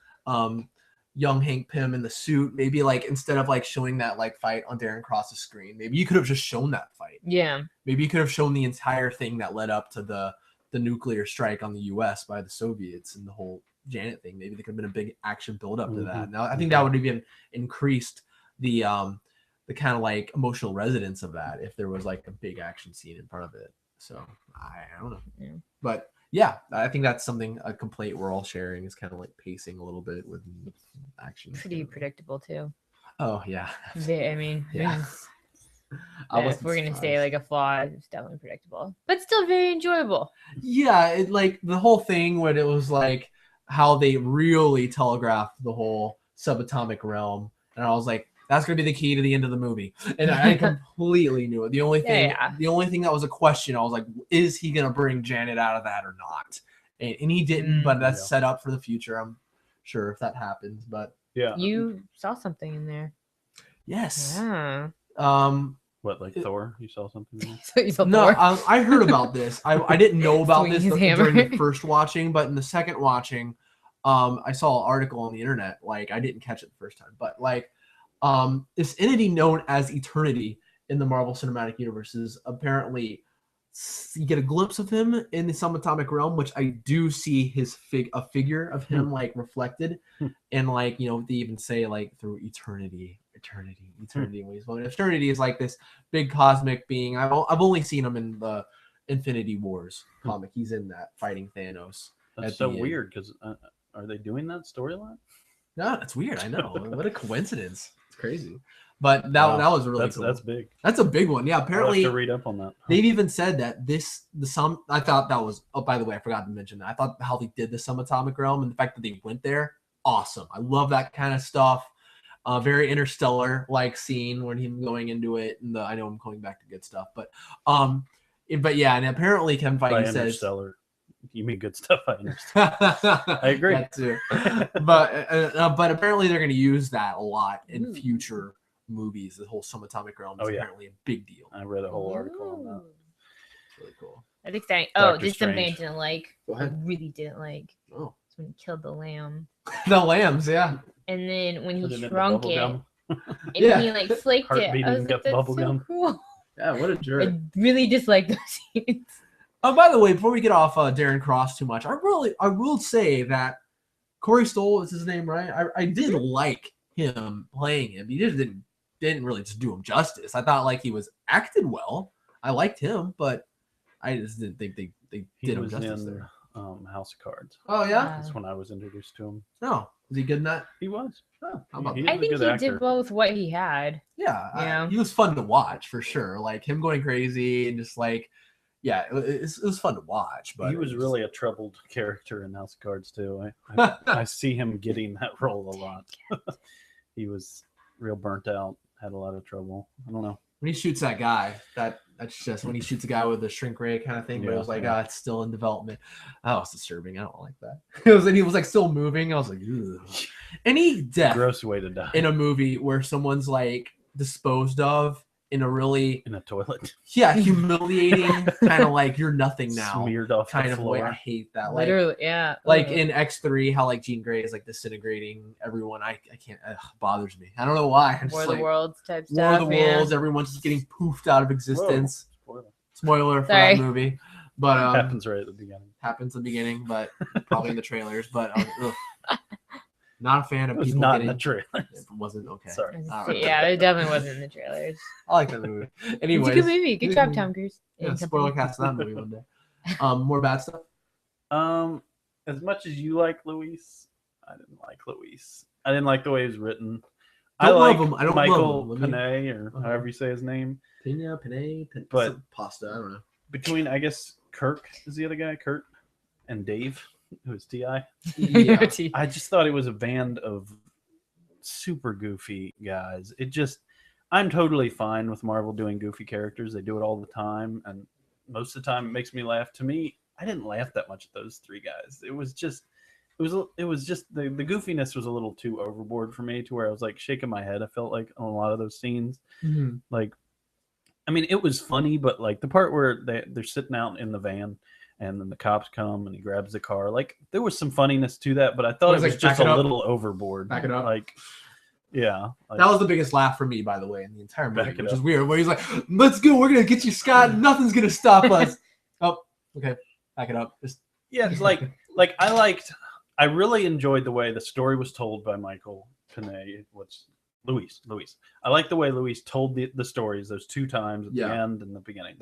young Hank Pym in the suit. Maybe like instead of like showing that like fight on Darren Cross's screen, maybe you could have just shown that fight. Yeah. Maybe you could have shown the entire thing that led up to the nuclear strike on the U.S. by the Soviets and the whole Janet thing. Maybe there could have been a big action build up to that. Now I think that would have even increased the kind of like emotional resonance of that if there was like a big action scene in front of it. So I don't know. Yeah. But yeah, I think that's a complaint we're all sharing is kind of like pacing a little bit with action. Pretty predictable too. Oh yeah. I mean, yeah. If we're gonna say like a flaw, it's definitely predictable, but still very enjoyable. Yeah, it like the whole thing when it was like how they really telegraphed the whole subatomic realm, and I was like, that's gonna be the key to the end of the movie, and I completely knew it. The only thing that was a question, I was like, is he gonna bring Janet out of that or not? And he didn't, but that's set up for the future. I'm sure if that happens, but yeah, you saw something in there. Yes. Yeah. What, like Thor? You saw something in there? You saw no, Thor? I heard about this. I didn't know about this during the first watching, but in the second watching, I saw an article on the internet. Like I didn't catch it the first time, but like this entity known as Eternity in the Marvel Cinematic Universe is apparently you get a glimpse of him in the subatomic realm, which I do see a figure of him like reflected, and like they even say like through eternity. Eternity is like this big cosmic being. I've only seen him in the Infinity Wars comic. He's in that fighting Thanos. That's so weird because are they doing that storyline? No, that's weird. I know. What a coincidence. It's crazy. But that was really cool. That's big. That's a big one. Yeah, apparently I'll have to read up on that. They've even said that I thought that was by the way, I forgot to mention that. I thought how they did the subatomic realm and the fact that they went there, awesome. I love that kind of stuff. Very Interstellar like scene when him going into it, and I know I'm going back to good stuff, but yeah, and apparently Kevin Feige says Interstellar. You mean good stuff? I understand. I agree. That too. But apparently they're going to use that a lot in future movies. The whole subatomic realm is apparently a big deal. I read a whole article on that. It's really cool. That's exciting. This is something I didn't like. I really didn't like. Oh, it's when he killed the lamb. The lambs, yeah. And then when he shrunk it, and he like flaked it. I was like, that's so cool. Yeah, what a jerk. I really dislike those scenes. Oh, by the way, before we get off Darren Cross too much, I will say that Corey Stoll is his name, right? I did like him playing him. He just didn't really just do him justice. I thought like he was acted well. I liked him, but I just didn't think they did him justice there. House of Cards. Oh yeah, that's when I was introduced to him. No, was he good in that? He was. Oh, I think he did well with what he had. Yeah, he was fun to watch for sure. Like him going crazy and just like, yeah, it was fun to watch. But he was really a troubled character in House of Cards too. I see him getting that role a lot. He was real burnt out. had a lot of trouble. I don't know. When he shoots that guy, that's just when he shoots a guy with the shrink ray kind of thing. But it was like, it's still in development. That was disturbing. I don't like that. He was like still moving. I was like, ugh. Any death, Gross way to die in a movie where someone's like disposed of in a toilet. Yeah, humiliating, kind of like you're nothing now. Smeared off kind the of floor. way. I hate that. Like, Literally, yeah. Like in X3, how like Jean Grey is like disintegrating everyone. I can't. Bothers me. I don't know why. I'm War just of the Worlds type stuff. War of the Worlds. Everyone's just getting poofed out of existence. Whoa. Spoiler for Sorry. that movie. But Happens right at the beginning. Happens in the beginning, but probably in the trailers. But not a fan of It was people not getting. in the trailers. It wasn't okay. Sorry. Yeah, it definitely wasn't in the trailers. I like that movie. Anyways, It's a good movie. Good job, Tom Cruise. Yeah, And spoiler company. cast that movie one day. More bad stuff. As much as you like Luis, I didn't like Luis. I didn't like the way he was written. I Don't like love him. I don't Michael love him. Pene, or however you say his name. Pina, Pene, But- pasta. I don't know. Between, I guess, Kirk is the other guy, Kurt, and Dave, who is T.I. Yeah. I just thought it was a band of super goofy guys. I'm totally fine with Marvel doing goofy characters. They do it all the time, and most of the time it makes me laugh. To me, I didn't laugh that much at those three guys. It was just the goofiness was a little too overboard for me, to where I was like shaking my head. I felt like on a lot of those scenes. Mm-hmm. Like, I mean, it was funny, but like the part where they're sitting out in the van and then the cops come and he grabs the car, like there was some funniness to that, but I thought it was just a little overboard. Back it up. Like, yeah. Like, That was the biggest laugh for me, by the way, in the entire movie, Back it which up. is weird. Where he's like, "Let's go, we're gonna get you, Scott. Nothing's gonna stop us." Oh, okay, back it up. Just yeah, it's like I really enjoyed the way the story was told by Michael Pene. Luis. I like the way Luis told the stories those two times at the end and the beginning.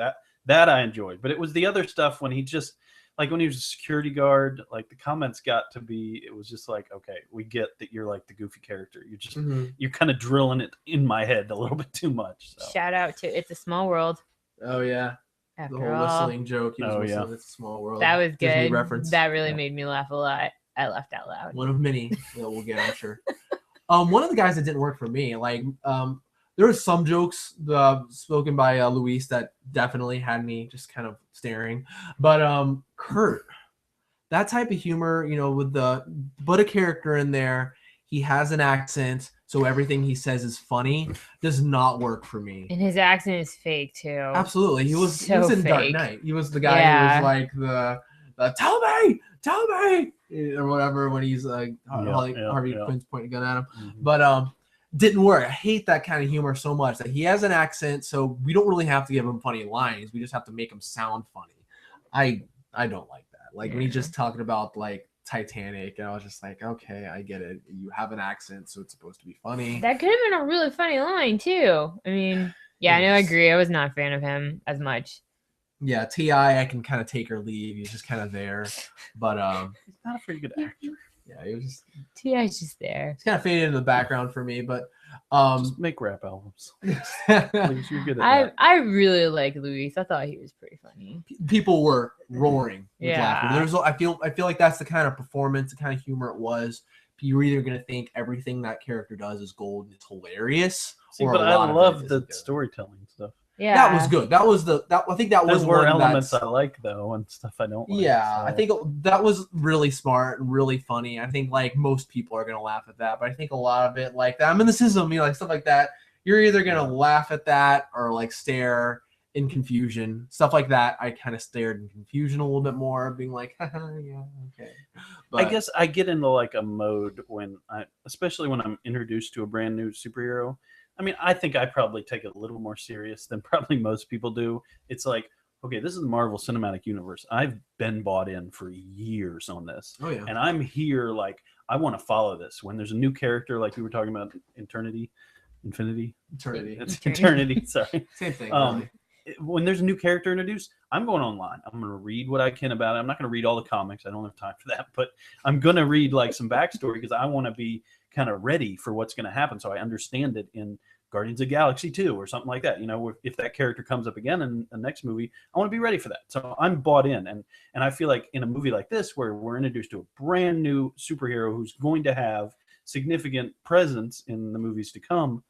That I enjoyed. But it was the other stuff when he just, like when he was a security guard, like the comments got to be, it was just like, okay, we get that you're like the goofy character. You're just you're kind of drilling it in my head a little bit too much. So. Shout out to It's a Small World. oh yeah, After the whole all, whistling joke. He was whistling. It's a small world. that was Disney good. reference. That really made me laugh a lot. I laughed out loud. One of many that we'll get, I'm sure. One of the guys that didn't work for me, like there were some jokes spoken by Luis that definitely had me just kind of staring. But Kurt, that type of humor, with a character in there, he has an accent, so everything he says is funny, does not work for me. And his accent is fake too. Absolutely. He was So in Dark fake. Knight. He was the guy who was like the tell me, or whatever, when he's like Harvey Quinn's pointing a gun at him. Mm-hmm. But didn't work. I hate that kind of humor so much, that he has an accent, so we don't really have to give him funny lines. We just have to make him sound funny. I don't like that. Like when he's just talking about like Titanic, and I was just like, okay, I get it. You have an accent, so it's supposed to be funny. That could have been a really funny line too. I mean, yeah, I know, I agree. I was not a fan of him as much. Yeah, T.I. I can kind of take or leave. He's just kind of there. But He's not a pretty good actor. yeah, he was just T.I.'s just there. kind of faded in the background for me. But Just make rap albums. Please, you're good at that. I really like Luis. I thought he was pretty funny. people were roaring with laughter. Yeah. I feel like that's the kind of performance, the kind of humor it was. You're either gonna think everything that character does is gold and it's hilarious. See, or but a I lot of it love isn't the good. storytelling stuff. Yeah, That was good. That was I think that was Those were one elements that's- I like, though, and stuff I don't like. Yeah, so. I think that was really smart and really funny. I think like most people are gonna laugh at that, but I think a lot of it, like that mysticism, like stuff like that, you're either gonna laugh at that or like stare in confusion. Stuff like that, I kind of stared in confusion a little bit more, being like, haha, yeah, okay. But I guess I get into like a mode especially when I'm introduced to a brand new superhero. I mean, I think I probably take it a little more serious than probably most people do. It's like, okay, this is the Marvel Cinematic Universe. I've been bought in for years on this. oh yeah, And I'm here, like, I want to follow this. When there's a new character, like we were talking about Infinity. It's Eternity, sorry. Same thing. Um, really. When there's a new character introduced, I'm going online. I'm going to read what I can about it. I'm not going to read all the comics. I don't have time for that. But I'm going to read like some backstory because I want to be kind of ready for what's going to happen, so I understand it in Guardians of the Galaxy 2 or something like that. If that character comes up again in the next movie, I want to be ready for that. So I'm bought in. And I feel like in a movie like this, where we're introduced to a brand new superhero who's going to have significant presence in the movies to come,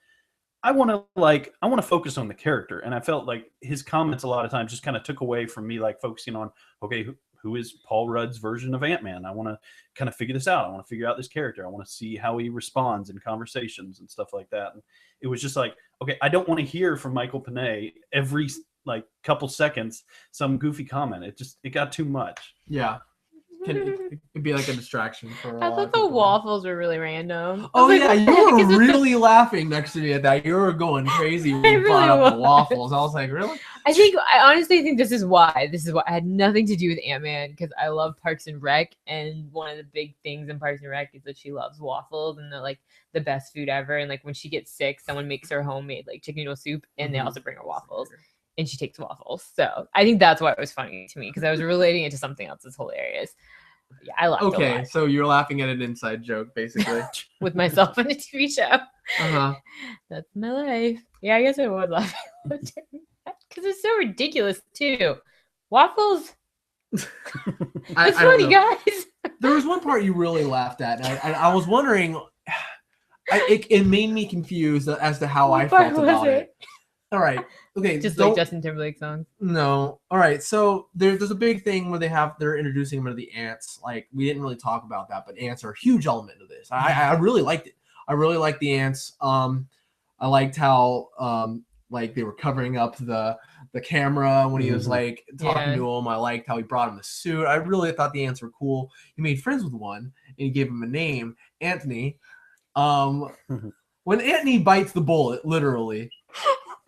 I want to focus on the character, and I felt like his comments a lot of times just kind of took away from me like focusing on, okay, who is Paul Rudd's version of Ant-Man? I want to kind of figure this out. I want to figure out this character. I want to see how he responds in conversations and stuff like that. And it was just like, okay, I don't want to hear from Michael Pena every like couple seconds some goofy comment. It got too much. Yeah. It could be like a distraction for a I lot thought of the people. waffles were really random. Oh I was yeah, like, you what the heck were is this? really laughing next to me at that. You were going crazy when I you brought really up the was. waffles. I was like, really? I honestly think this is why. This is why I had nothing to do with Ant-Man because I love Parks and Rec, and one of the big things in Parks and Rec is that she loves waffles, and they're like the best food ever. And like when she gets sick, someone makes her homemade like chicken noodle soup, and they also bring her waffles, and she takes waffles. So I think that's why it was funny to me because I was relating it to something else that's hilarious. Yeah, I laughed a Okay, lot so you're laughing at an inside joke, basically. with myself in a TV show. Uh-huh. That's my life. Yeah, I guess I was laughing because it's so ridiculous too. Waffles. It's I don't funny, know. guys. There was one part you really laughed at, and I was wondering. It made me confused as to how I What part felt was about it? it. All right. Okay. Just don't- like Justin Timberlake songs. No. All right. So there's a big thing where they're introducing them to the ants. Like we didn't really talk about that, but ants are a huge element of this. I really liked it. I really liked the ants. I liked how like they were covering up the camera when he was like talking to him. I liked how he brought him the suit. I really thought the ants were cool. He made friends with one and he gave him a name, Anthony. When Anthony bites the bullet, literally.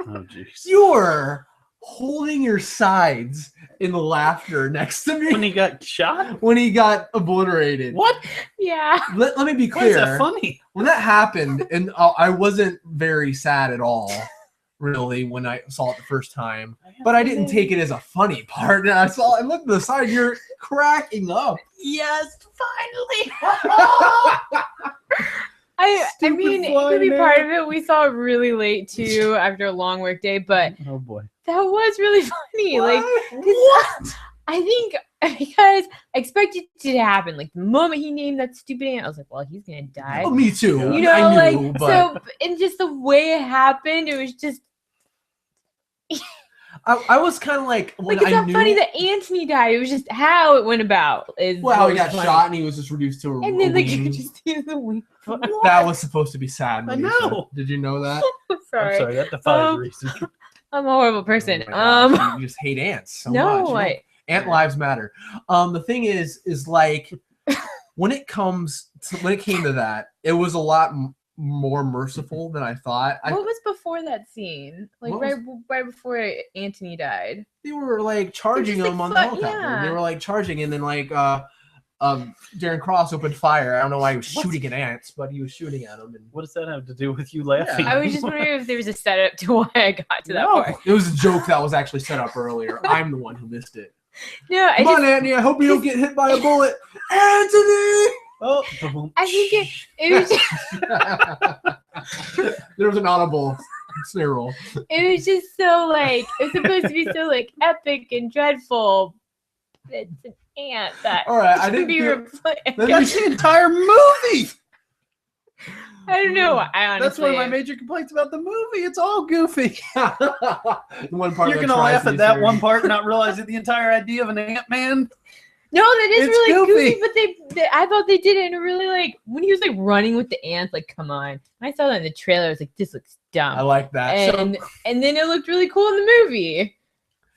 Oh jeez. You're holding your sides in the laughter next to me When he got shot? when he got obliterated. What? Yeah. Let me be Why is clear. that funny? When that happened, and I wasn't very sad at all, really, when I saw it the first time. But I didn't take it as a funny part. And I looked to the side, you're cracking up. Yes, finally. I Stupid mean, it could be flying part ant. of it. We saw it really late too after a long work day, but Oh boy. that was really funny. Like, What? I think because I expected it to happen. Like the moment he named that stupid ant, I was like, well, he's gonna die. Oh, me too. You You know, I knew, like but so, and just the way it happened, it was just I was kind of like when like it's I not knew. funny that Anthony died. It was just how it went about. Well, how he got funny. shot and he was just reduced to a and then like you wing. just see the wing. That was supposed to be sad. I Melissa. know. Did you know that? I'm sorry. I'm sorry, that defies Um, reason. I'm a horrible person. Oh my gosh, you just hate ants so much. no, You know? Ant lives matter. The thing is like when it came to that, it was a lot more merciful than I thought. what was before that scene? Like What right before Anthony died. They were like charging just, like, him on the fuck- helicopter. yeah. They were like charging, and then like Darren Cross opened fire. I don't know why he was What? shooting at ants, but he was shooting at them. And What does that have to do with you laughing? I was just wondering if there was a setup to why I got to that No. part. it was a joke that was actually set up earlier. I'm the one who missed it. No, Come on, Anthony. I hope you don't get hit by a bullet. Anthony! Oh, I think it was just, There was an audible snare roll. it was just so like it was supposed to be so like epic and dreadful. It's an ant that All right, I can didn't be feel- replaced. that's the entire movie. I don't know. I honestly. That's one of my major complaints about the movie. It's all goofy. The one part You're that gonna tries laugh to at be that serious. one part and not realize that the entire idea of an Ant-Man. No, that is It's really goofy. goofy, but they I thought they did it in a really like when he was like running with the ants, like come on. When I saw that in the trailer, I was like, this looks dumb. I like that. and then it looked really cool in the movie.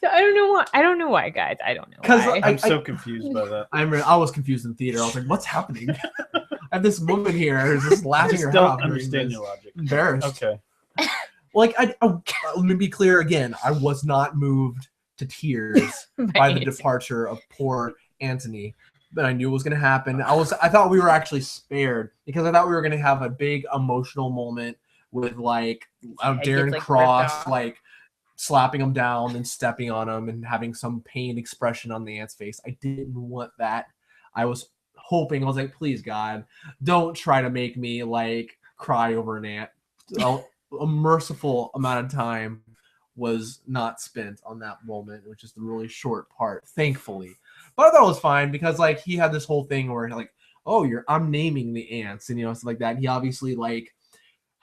So I don't know why. I don't know why, guys. I don't know 'Cause why. I'm so confused by that. I was confused in theater. I was like, "What's happening?" I have this woman here who's just I laughing her just head don't off. during understand this. your logic. Embarrassed. Okay. Like let me be clear again. I was not moved to tears by the departure of poor Anthony. But I knew it was going to happen. I thought we were actually spared because I thought we were going to have a big emotional moment with like head gets, Darren like, Cross ripped off. like slapping him down and stepping on him and having some pain expression on the ant's face. I didn't want that. I was hoping, I was like, please God, don't try to make me like cry over an ant. A merciful amount of time was not spent on that moment, which is the really short part, thankfully. But I thought it was fine because like he had this whole thing where like, oh, I'm naming the ants and stuff like that. And he obviously like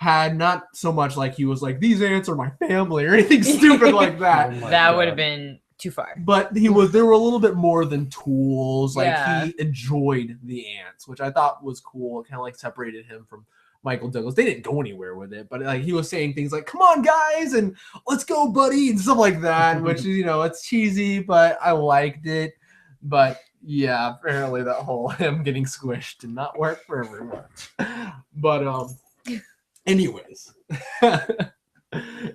had not so much like he was like, these ants are my family or anything stupid like that. Oh my That would have God. been too far. But they were a little bit more than tools. Like Yeah. he enjoyed the ants, which I thought was cool. It kind of like separated him from Michael Douglas. They didn't go anywhere with it, but like he was saying things like, come on guys, and let's go buddy, and stuff like that, which is, you know, it's cheesy, but I liked it. But yeah, apparently that whole him getting squished did not work for everyone. But anyways,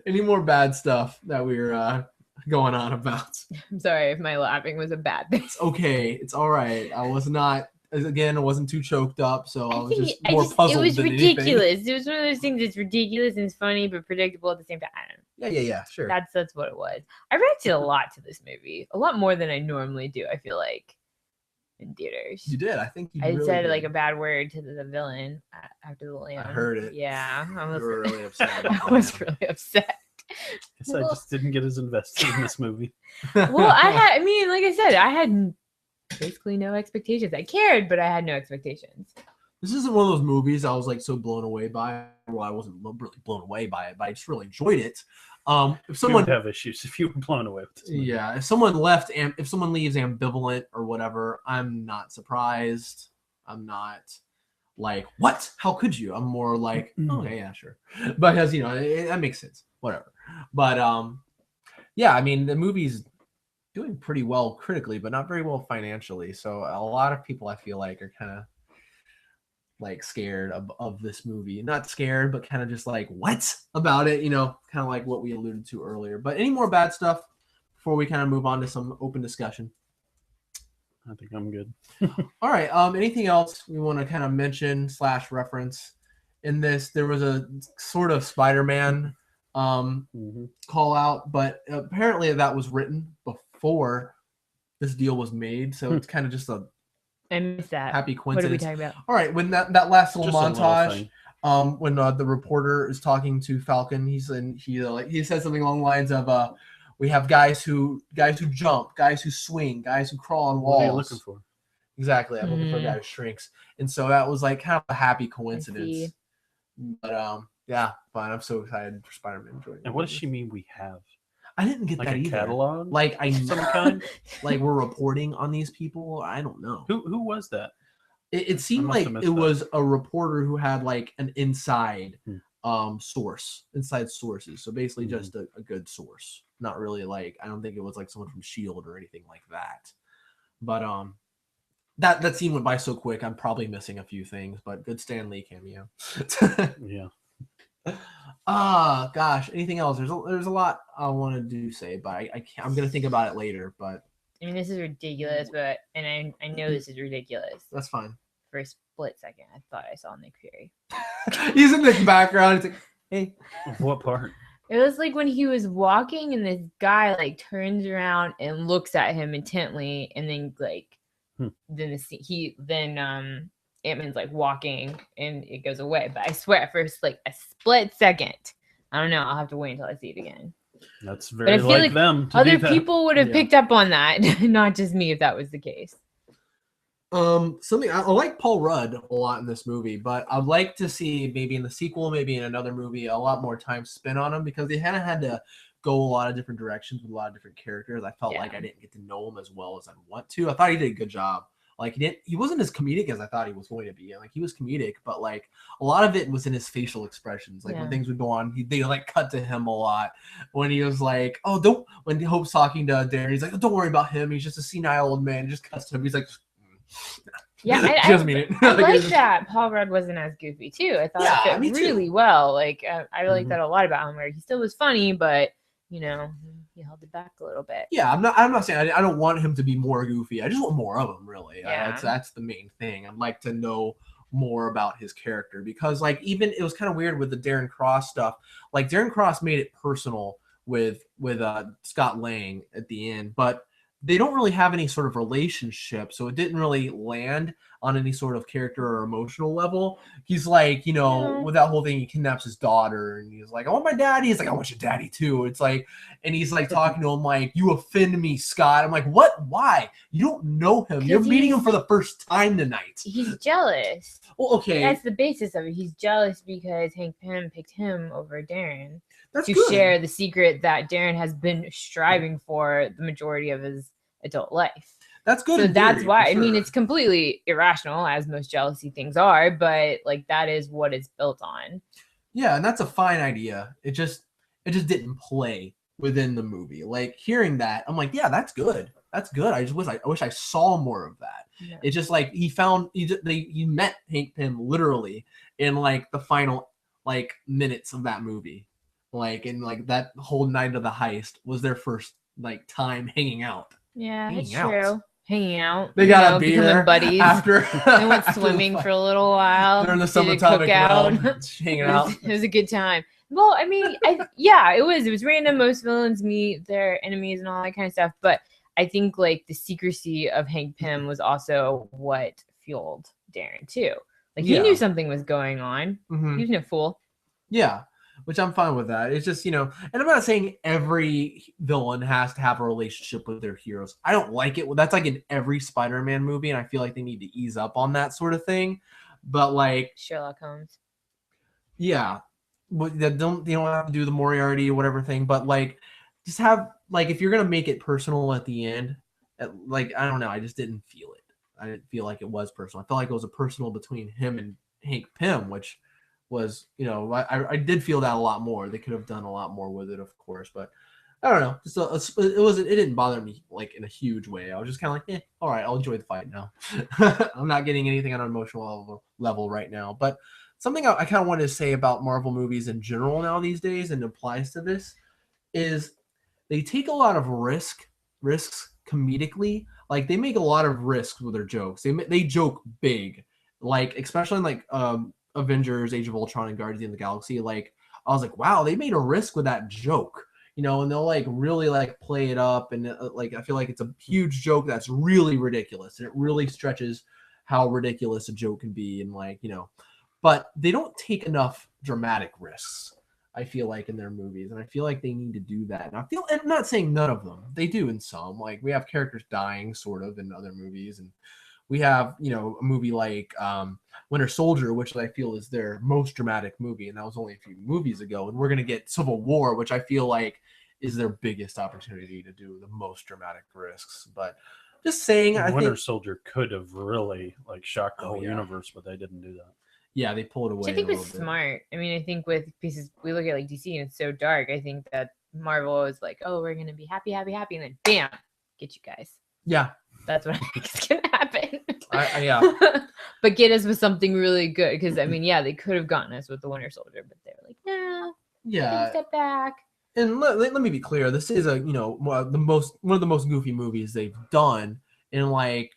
any more bad stuff that we're going on about? I'm sorry if my laughing was a bad thing. It's okay. It's all right. I was not, again, I wasn't too choked up, so I was think just more puzzled it was than ridiculous. anything. It was one of those things that's ridiculous and it's funny but predictable at the same time. I don't know. Yeah, sure. That's what it was. I reacted a lot to this movie, a lot more than I normally do. I feel like in theaters. You did. I think you I really said did. like a bad word to the villain after the lamb. I heard it. Yeah, I You was were really upset about I that. was really upset. Guess I just didn't get as invested in this movie. Well, I mean, like I said, I had basically no expectations. I cared, but I had no expectations. This isn't one of those movies I was like so blown away by. Well, I wasn't really blown away by it, but I just really enjoyed it. If You someone, would have issues if you were blown away with this movie. yeah, if someone leaves ambivalent or whatever, I'm not surprised. I'm not like, what? How could you? I'm more like, okay, yeah, sure, because you know that makes sense. Whatever. But yeah, I mean the movie's doing pretty well critically, but not very well financially. So a lot of people I feel like are kind of like scared of this movie. Not scared, but kind of just like, what about it? You know, kind of like what we alluded to earlier. But any more bad stuff before we kind of move on to some open discussion? I think I'm good. All right. Anything else we want to kind of mention / reference in this? There was a sort of Spider-Man call out, but apparently that was written before this deal was made. So it's kind of just a I missed that. happy What are we coincidence. talking about? All right, when that last little Just a little montage, thing. when the reporter is talking to Falcon, he says something along the lines of, "We have guys who jump, guys who swing, guys who crawl on walls." What are you looking for? Exactly, I'm looking for a guy who shrinks, and so that was like kind of a happy coincidence. But yeah, fine. I'm so excited for Spider-Man. And what does she mean we have? I didn't get Like that a either. catalog? Like Some kind? like we're reporting on these people. I don't know. Who was that? It seemed must have like missed it that. was a reporter who had like an inside inside sources. So basically just a good source. Not really like, I don't think it was like someone from S.H.I.E.L.D. or anything like that. But that scene went by so quick, I'm probably missing a few things, but good Stan Lee cameo. Yeah. Gosh, anything else? There's a lot I wanted to say, but I can't, I'm gonna think about it later, but I mean, this is ridiculous, but I know this is ridiculous. that's fine. For a split second, I thought I saw Nick Fury. He's in the background. It's like, hey. What part? It was like when he was walking and this guy like turns around and looks at him intently, and then like then Ant-Man's like walking and it goes away. But I swear, for like a split second, I don't know. I'll have to wait until I see it again. That's But I very feel like like them. To other do that. people would have picked up on that, not just me, if that was the case. Something I like Paul Rudd a lot in this movie, but I'd like to see maybe in the sequel, maybe in another movie, a lot more time spent on him, because they kind of had to go a lot of different directions with a lot of different characters. I felt like I didn't get to know him as well as I'd want to. I thought he did a good job. Like he wasn't as comedic as I thought he was going to be. Like he was comedic, but like a lot of it was in his facial expressions. Like when things would go on, they like cut to him a lot. When he was like, "Oh, don't." When Hope's talking to Darren, he's like, "Oh, don't worry about him. He's just a senile old man." It just cuts to him. He's like, Yeah, she doesn't mean it. I like that Paul Rudd wasn't as goofy too. I thought it fit really well. Like I like that a lot about him, where he still was funny, but you know, he held it back a little bit. Yeah, I'm not saying I don't want him to be more goofy. I just want more of him, really. Yeah. That's the main thing. I'd like to know more about his character, because like even it was kind of weird with the Darren Cross stuff. Like Darren Cross made it personal with Scott Lang at the end, but they don't really have any sort of relationship, so it didn't really land on any sort of character or emotional level. He's like, with that whole thing, he kidnaps his daughter, and he's like, I want my daddy. He's like, I want your daddy too. It's like, and he's like talking to him like, you offend me, Scott. I'm like, what? Why? You don't know him. You're meeting him for the first time tonight. He's jealous. Well, okay. That's the basis of it. He's jealous because Hank Pym picked him over Darren. That's to good. share the secret that Darren has been striving for the majority of his adult life. That's good. So that's theory, why, sure. I mean, it's completely irrational, as most jealousy things are, but like that is what it's built on. Yeah, and that's a fine idea. It just didn't play within the movie. Like hearing that, I'm like, yeah, that's good. That's good. I wish I saw more of that. Yeah. It's just like he met Hank Pym literally in like the final like minutes of that movie. Like, and like that whole night of the heist was their first like time hanging out. Yeah, it's true. Hanging out. They got a beer buddies. after they went swimming for a little while. During the summertime hanging out. It was a good time. Well, I mean, it was random. Most villains meet their enemies and all that kind of stuff. But I think like the secrecy of Hank Pym was also what fueled Darren too. Like he knew something was going on. Mm-hmm. He was no fool. Yeah. Which I'm fine with that. It's just, and I'm not saying every villain has to have a relationship with their heroes. I don't like it. Well, that's like in every Spider-Man movie, and I feel like they need to ease up on that sort of thing. But like Sherlock Holmes. Yeah. But you don't have to do the Moriarty or whatever thing, but like just have like if you're gonna make it personal at the end, like I don't know, I just didn't feel it. I didn't feel like it was personal. I felt like it was a personal between him and Hank Pym, which was, I did feel that a lot more. They could have done a lot more with it, of course, but I don't know. Just it didn't bother me like in a huge way. I was just kind of like, all right, I'll enjoy the fight now. I'm not getting anything on an emotional level right now. But something I kind of wanted to say about Marvel movies in general now these days, and applies to this, is they take a lot of risks comedically. Like they make a lot of risks with their jokes. They joke big, like especially in like Avengers, Age of Ultron, and Guardians of the Galaxy. Like I was like, wow, they made a risk with that joke, and they'll like really like play it up, and like I feel like it's a huge joke that's really ridiculous, and it really stretches how ridiculous a joke can be, and like but they don't take enough dramatic risks, I feel like, in their movies, and I feel like they need to do that. And I'm not saying none of them, they do in some. Like we have characters dying sort of in other movies, and we have, a movie like Winter Soldier, which I feel is their most dramatic movie, and that was only a few movies ago. And we're going to get Civil War, which I feel like is their biggest opportunity to do the most dramatic risks. But just saying, Winter Soldier could have really like shocked the whole universe, but they didn't do that. Yeah, they pulled away. Which I think was smart. I mean, I think with pieces, we look at like DC and it's so dark. I think that Marvel is like, oh, we're going to be happy, and then bam, get you guys. Yeah. That's what I think is going to happen. Yeah. But get us with something really good. Because, I mean, yeah, they could have gotten us with the Winter Soldier, but they were like, no. Yeah. Step back. And let me be clear. This is one of the most goofy movies they've done. And I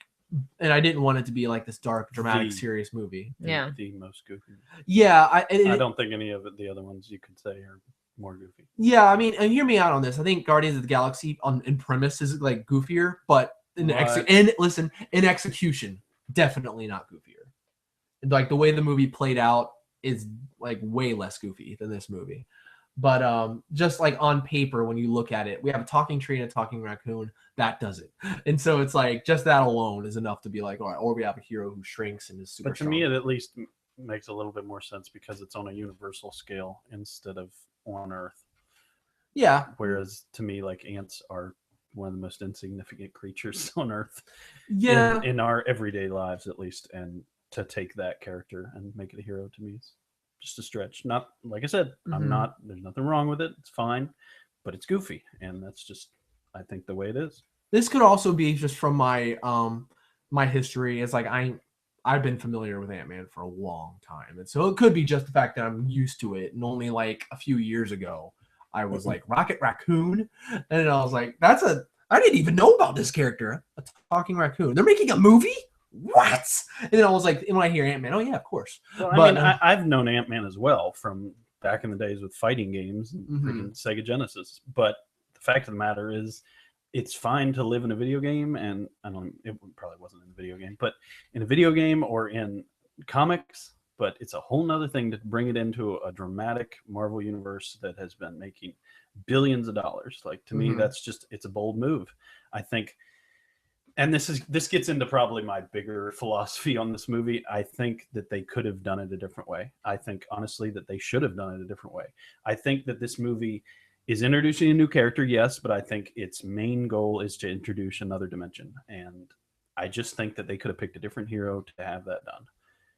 didn't want it to be like this dark, dramatic, serious movie. Yeah. The most goofy. Yeah. I don't think any of the other ones you could say are more goofy. Yeah. I mean, and hear me out on this. I think Guardians of the Galaxy in premise is like goofier, but in execution, definitely not goofier. Like the way the movie played out is like way less goofy than this movie. But just like on paper, when you look at it, we have a talking tree and a talking raccoon. That does it. And so it's like just that alone is enough to be like, all right, or we have a hero who shrinks and is super strong. Me, it at least makes a little bit more sense because it's on a universal scale instead of on Earth. Yeah. Whereas to me, like ants are one of the most insignificant creatures on Earth. Yeah. In our everyday lives, at least. And to take that character and make it a hero to me is just a stretch. Not like I said, there's nothing wrong with it. It's fine, but it's goofy. And that's just, I think, the way it is. This could also be just from my my history. It's like I've been familiar with Ant-Man for a long time. And so it could be just the fact that I'm used to it. And only like a few years ago, I was like, Rocket Raccoon. And I was like, I didn't even know about this character. A talking raccoon. They're making a movie? What? And then I was like, when I hear Ant-Man, oh yeah, of course. Well, I mean, I've known Ant-Man as well from back in the days with fighting games and freaking Sega Genesis. But the fact of the matter is, it's fine to live in a video game, and it probably wasn't in a video game, but in a video game or in comics. But it's a whole nother thing to bring it into a dramatic Marvel universe that has been making billions of dollars. Like, to me, that's just, it's a bold move, I think. And this gets into probably my bigger philosophy on this movie. I think that they could have done it a different way. I think, honestly, that they should have done it a different way. I think that this movie is introducing a new character, yes, but I think its main goal is to introduce another dimension. And I just think that they could have picked a different hero to have that done.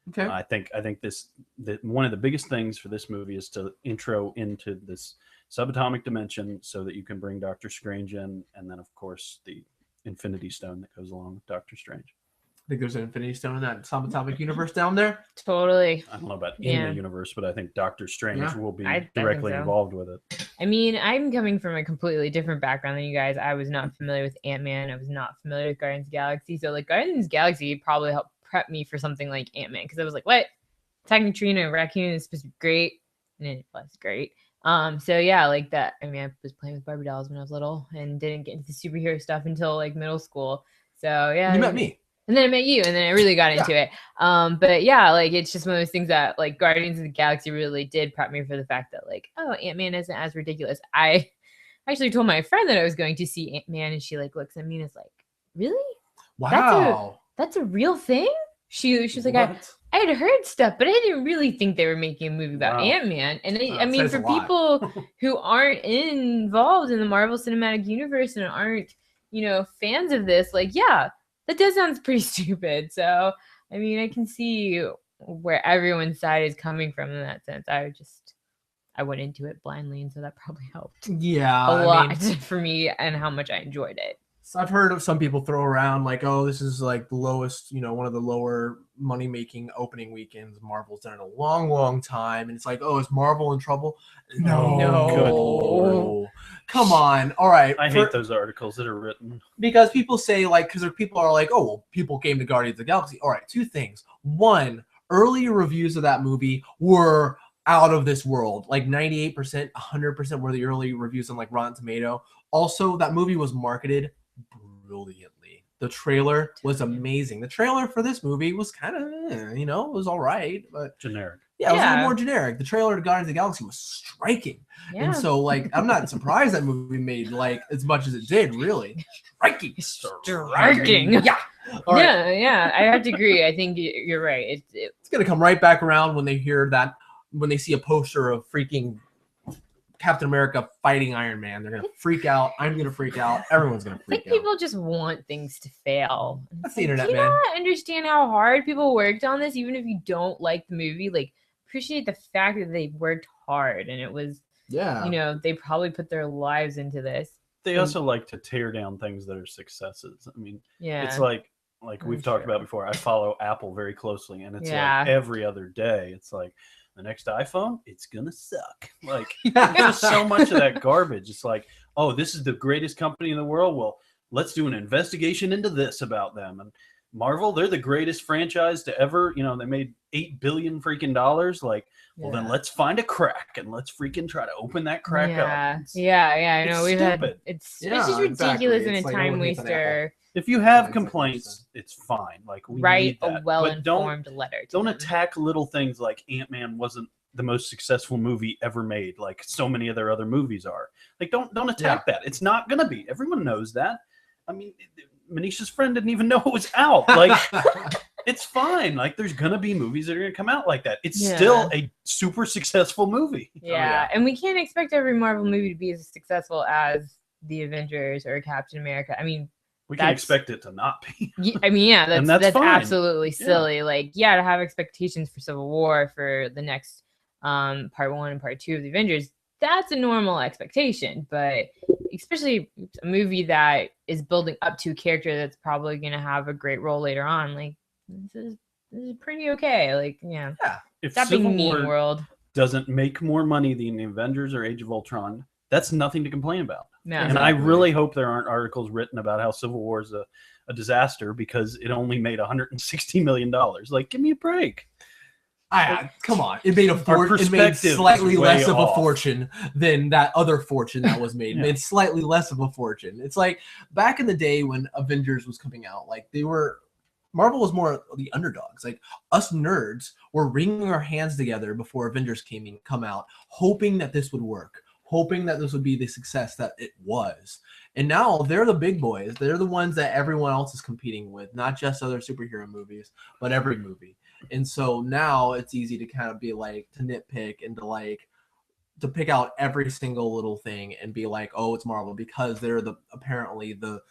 Okay. I think that one of the biggest things for this movie is to intro into this subatomic dimension so that you can bring Doctor Strange in, and then, of course, the Infinity Stone that goes along with Doctor Strange. I think there's an Infinity Stone in that subatomic universe down there. Totally. I don't know about in the universe, but I think Doctor Strange will be I directly think so. involved with it. I mean, I'm coming from a completely different background than you guys. I was not familiar with Ant-Man. I was not familiar with Guardians of the Galaxy. So, like, Guardians of the Galaxy probably helped prep me for something like Ant-Man, because I was like, what? Attacking a tree and a raccoon is supposed to be great, and it was great. So yeah, like that. I mean, I was playing with Barbie dolls when I was little and didn't get into superhero stuff until like middle school. So yeah, You met me. and then I met you, and then I really got into it. But yeah, like it's just one of those things that like Guardians of the Galaxy really did prep me for the fact that like, oh, Ant-Man isn't as ridiculous. I actually told my friend that I was going to see Ant-Man, and she like looks at me and is like, really? Wow. That's a real thing? She's like, What? I had heard stuff, but I didn't really think they were making a movie about Ant-Man. And I mean, for people who aren't involved in the Marvel Cinematic Universe and aren't, fans of this, like, yeah, that does sound pretty stupid. So, I mean, I can see where everyone's side is coming from in that sense. I went into it blindly, and so that probably helped Yeah, a lot for me and how much I enjoyed it. So I've heard of some people throw around like, oh, this is like the lowest, one of the lower money-making opening weekends Marvel's done in a long, long time. And it's like, oh, is Marvel in trouble? No. Good Lord. Come on. All right. I hate those articles that are written. Because people say, like, because people are like, oh, well, people came to Guardians of the Galaxy. All right, two things. One, early reviews of that movie were out of this world. Like 98%, 100% were the early reviews on like Rotten Tomato. Also, that movie was marketed brilliantly. The trailer was amazing. The trailer for this movie was kind of, it was all right, but generic. Yeah, it was a little more generic. The trailer to Guardians of the Galaxy was striking. Yeah. And so, like, I'm not surprised that movie made, like, as much as it did, really. Striking. Yeah. All right. Yeah, I have to agree. I think you're right. It's going to come right back around when they hear that, when they see a poster of freaking Captain America fighting Iron Man. They're going to freak out. I'm going to freak out. Everyone's going to freak out. I think people just want things to fail. That's the internet, man. Do you not understand how hard people worked on this, even if you don't like the movie? Like, appreciate the fact that they worked hard, and it was, they probably put their lives into this. They also like to tear down things that are successes. I mean, it's like we've talked about before. I follow Apple very closely, and it's like every other day. It's like, the next iPhone, it's gonna suck. Like, there's just so much of that garbage. It's like, oh, this is the greatest company in the world. Well, let's do an investigation into this about them. And Marvel, they're the greatest franchise to ever. They made $8 billion freaking dollars. Like, well, then let's find a crack and let's freaking try to open that crack up. I know we've had it's just ridiculous and a time waster. If you have complaints, it's fine. Like, we write need that. a well-informed letter. Don't attack little things like Ant-Man wasn't the most successful movie ever made, like so many of their other movies are. Like, don't attack that. It's not gonna be. Everyone knows that. I mean, Manisha's friend didn't even know it was out. Like, it's fine. Like, there's gonna be movies that are gonna come out like that. It's still a super successful movie. Yeah, and we can't expect every Marvel movie to be as successful as the Avengers or Captain America. I mean, we can expect it to not be. I mean, that's absolutely silly. Yeah. Like, to have expectations for Civil War, for the next part 1 and part 2 of the Avengers, that's a normal expectation. But especially a movie that is building up to a character that's probably going to have a great role later on, like, this is pretty okay. Like, if stop Civil being mean, War world doesn't make more money than the Avengers or Age of Ultron, that's nothing to complain about. No, and I really hope there aren't articles written about how Civil War is a disaster because it only made $160 million. Like, give me a break. Come on. It made it made slightly less of a fortune than that other fortune that was made. It made slightly less of a fortune. It's like back in the day when Avengers was coming out, like Marvel was more the underdogs. Like us nerds were wringing our hands together before Avengers come out, hoping that this would work, hoping that this would be the success that it was. And now they're the big boys. They're the ones that everyone else is competing with, not just other superhero movies, but every movie. And so now it's easy to kind of be like, to nitpick and to pick out every single little thing and be like, oh, it's Marvel, because they're apparently the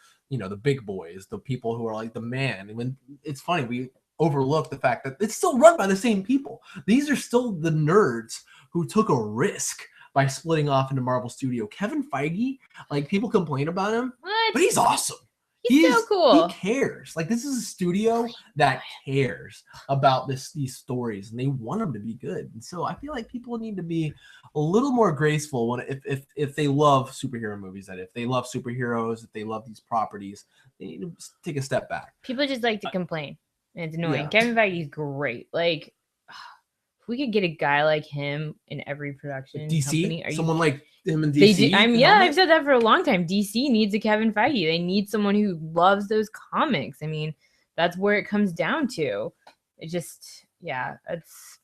big boys, the people who are like the man. And when it's funny, we overlook the fact that it's still run by the same people. These are still the nerds who took a risk by splitting off into Marvel Studio. Kevin Feige, like people complain about him, but he's awesome. He's so cool. He cares. Like this is a studio that cares about these stories, and they want them to be good. And so I feel like people need to be a little more graceful when if they love superhero movies. That if they love superheroes, if they love these properties, they need to take a step back. People just like to complain, and it's annoying. Kevin Feige's great. Like, if we could get a guy like him in every production DC, company, someone like him in DC. I've said that for a long time. DC needs a Kevin Feige. They need someone who loves those comics. I mean, that's where it comes down to. It just, it's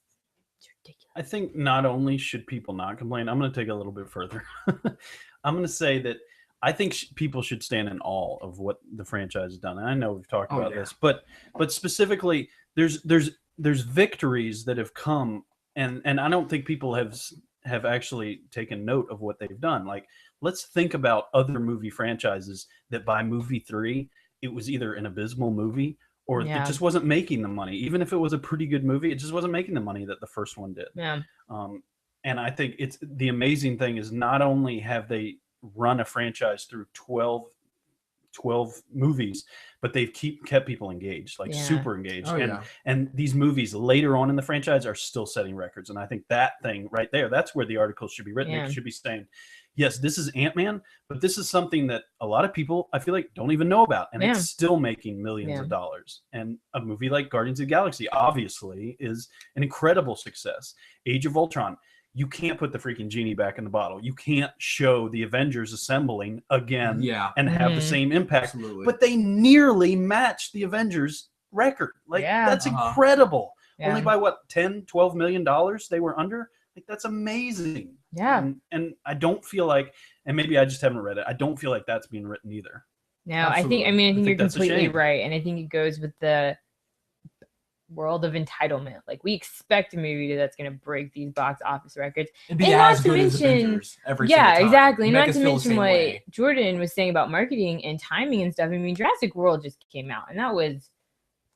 ridiculous. I think not only should people not complain, I'm going to take it a little bit further. I'm going to say that I think people should stand in awe of what the franchise has done. And I know we've talked about this, but specifically, there's victories that have come, and I don't think people have actually taken note of what they've done. Like, let's think about other movie franchises that by movie 3, it was either an abysmal movie or it just wasn't making the money. Even if it was a pretty good movie, it just wasn't making the money that the first one did. Yeah. And I think it's the amazing thing is not only have they run a franchise through 12 movies, but they've kept people engaged, like super engaged. And these movies later on in the franchise are still setting records. And I think that thing right there, that's where the article should be written. It should be saying, yes, this is Ant-Man, but this is something that a lot of people, I feel like, don't even know about. And it's still making millions of dollars. And a movie like Guardians of the Galaxy, obviously, is an incredible success. Age of Ultron, you can't put the freaking genie back in the bottle. You can't show the Avengers assembling again and have the same impact. Absolutely. But they nearly matched the Avengers record. Like, that's incredible. Only by what, 10, 12 million dollars they were under? Like, that's amazing. Yeah. And I don't feel like, and maybe I just haven't read it, I don't feel like that's being written either. No, absolutely. I think you're completely right. And I think it goes with the world of entitlement. Like, we expect a movie that's going to break these box office records, and be as good as Avengers every single time. Exactly. Not to mention what Jordan was saying about marketing and timing and stuff. I mean, Jurassic World just came out, and that was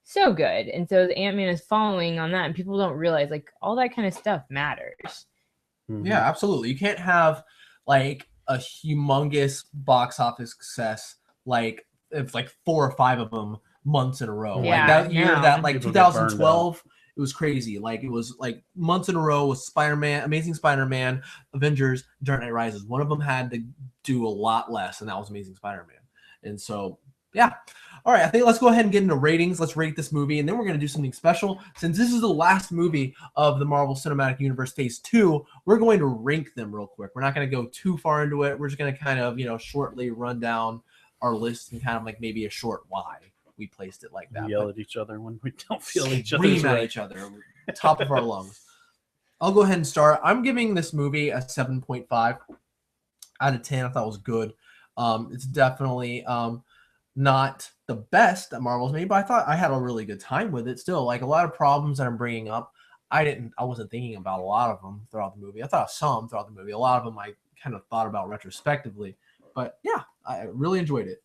so good. And so the Ant-Man is following on that, and people don't realize, like, all that kind of stuff matters. Yeah, absolutely. You can't have like a humongous box office success, like if like 4 or 5 of them months in a row. Like that year, that like 2012, it was crazy. Like, it was like months in a row with Spider-Man, Amazing Spider-Man, Avengers, Dark Knight Rises. One of them had to do a lot less, and that was Amazing Spider-Man. And so, all right, I think let's go ahead and get into ratings. Let's rate this movie, and then we're going to do something special. Since this is the last movie of the Marvel Cinematic Universe Phase 2, we're going to rank them real quick. We're not going to go too far into it. We're just going to kind of, shortly run down our list and kind of like maybe a short why we placed it like that. Yell at each other when we don't feel each other. Scream at each other, top of our lungs. I'll go ahead and start. I'm giving this movie a 7.5 out of 10. I thought it was good. It's definitely not the best that Marvel's made, but I thought I had a really good time with it still. Like, a lot of problems that I'm bringing up, I wasn't thinking about a lot of them throughout the movie. I thought of some throughout the movie. A lot of them I kind of thought about retrospectively. But yeah, I really enjoyed it.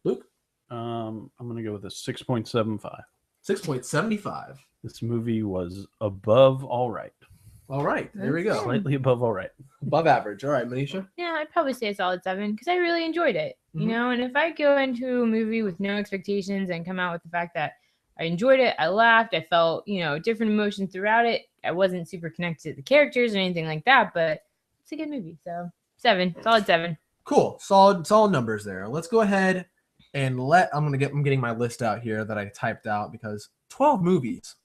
Luke? I'm going to go with a 6.75. 6.75. This movie was above all right. All right, there we go. Slightly above all right. Above average. All right, Manisha? Yeah, I'd probably say a solid 7 because I really enjoyed it. You know, and if I go into a movie with no expectations and come out with the fact that I enjoyed it, I laughed, I felt, different emotions throughout it. I wasn't super connected to the characters or anything like that, but it's a good movie. So 7, solid 7. Cool. Solid numbers there. Let's go ahead and I'm getting my list out here that I typed out because 12 movies.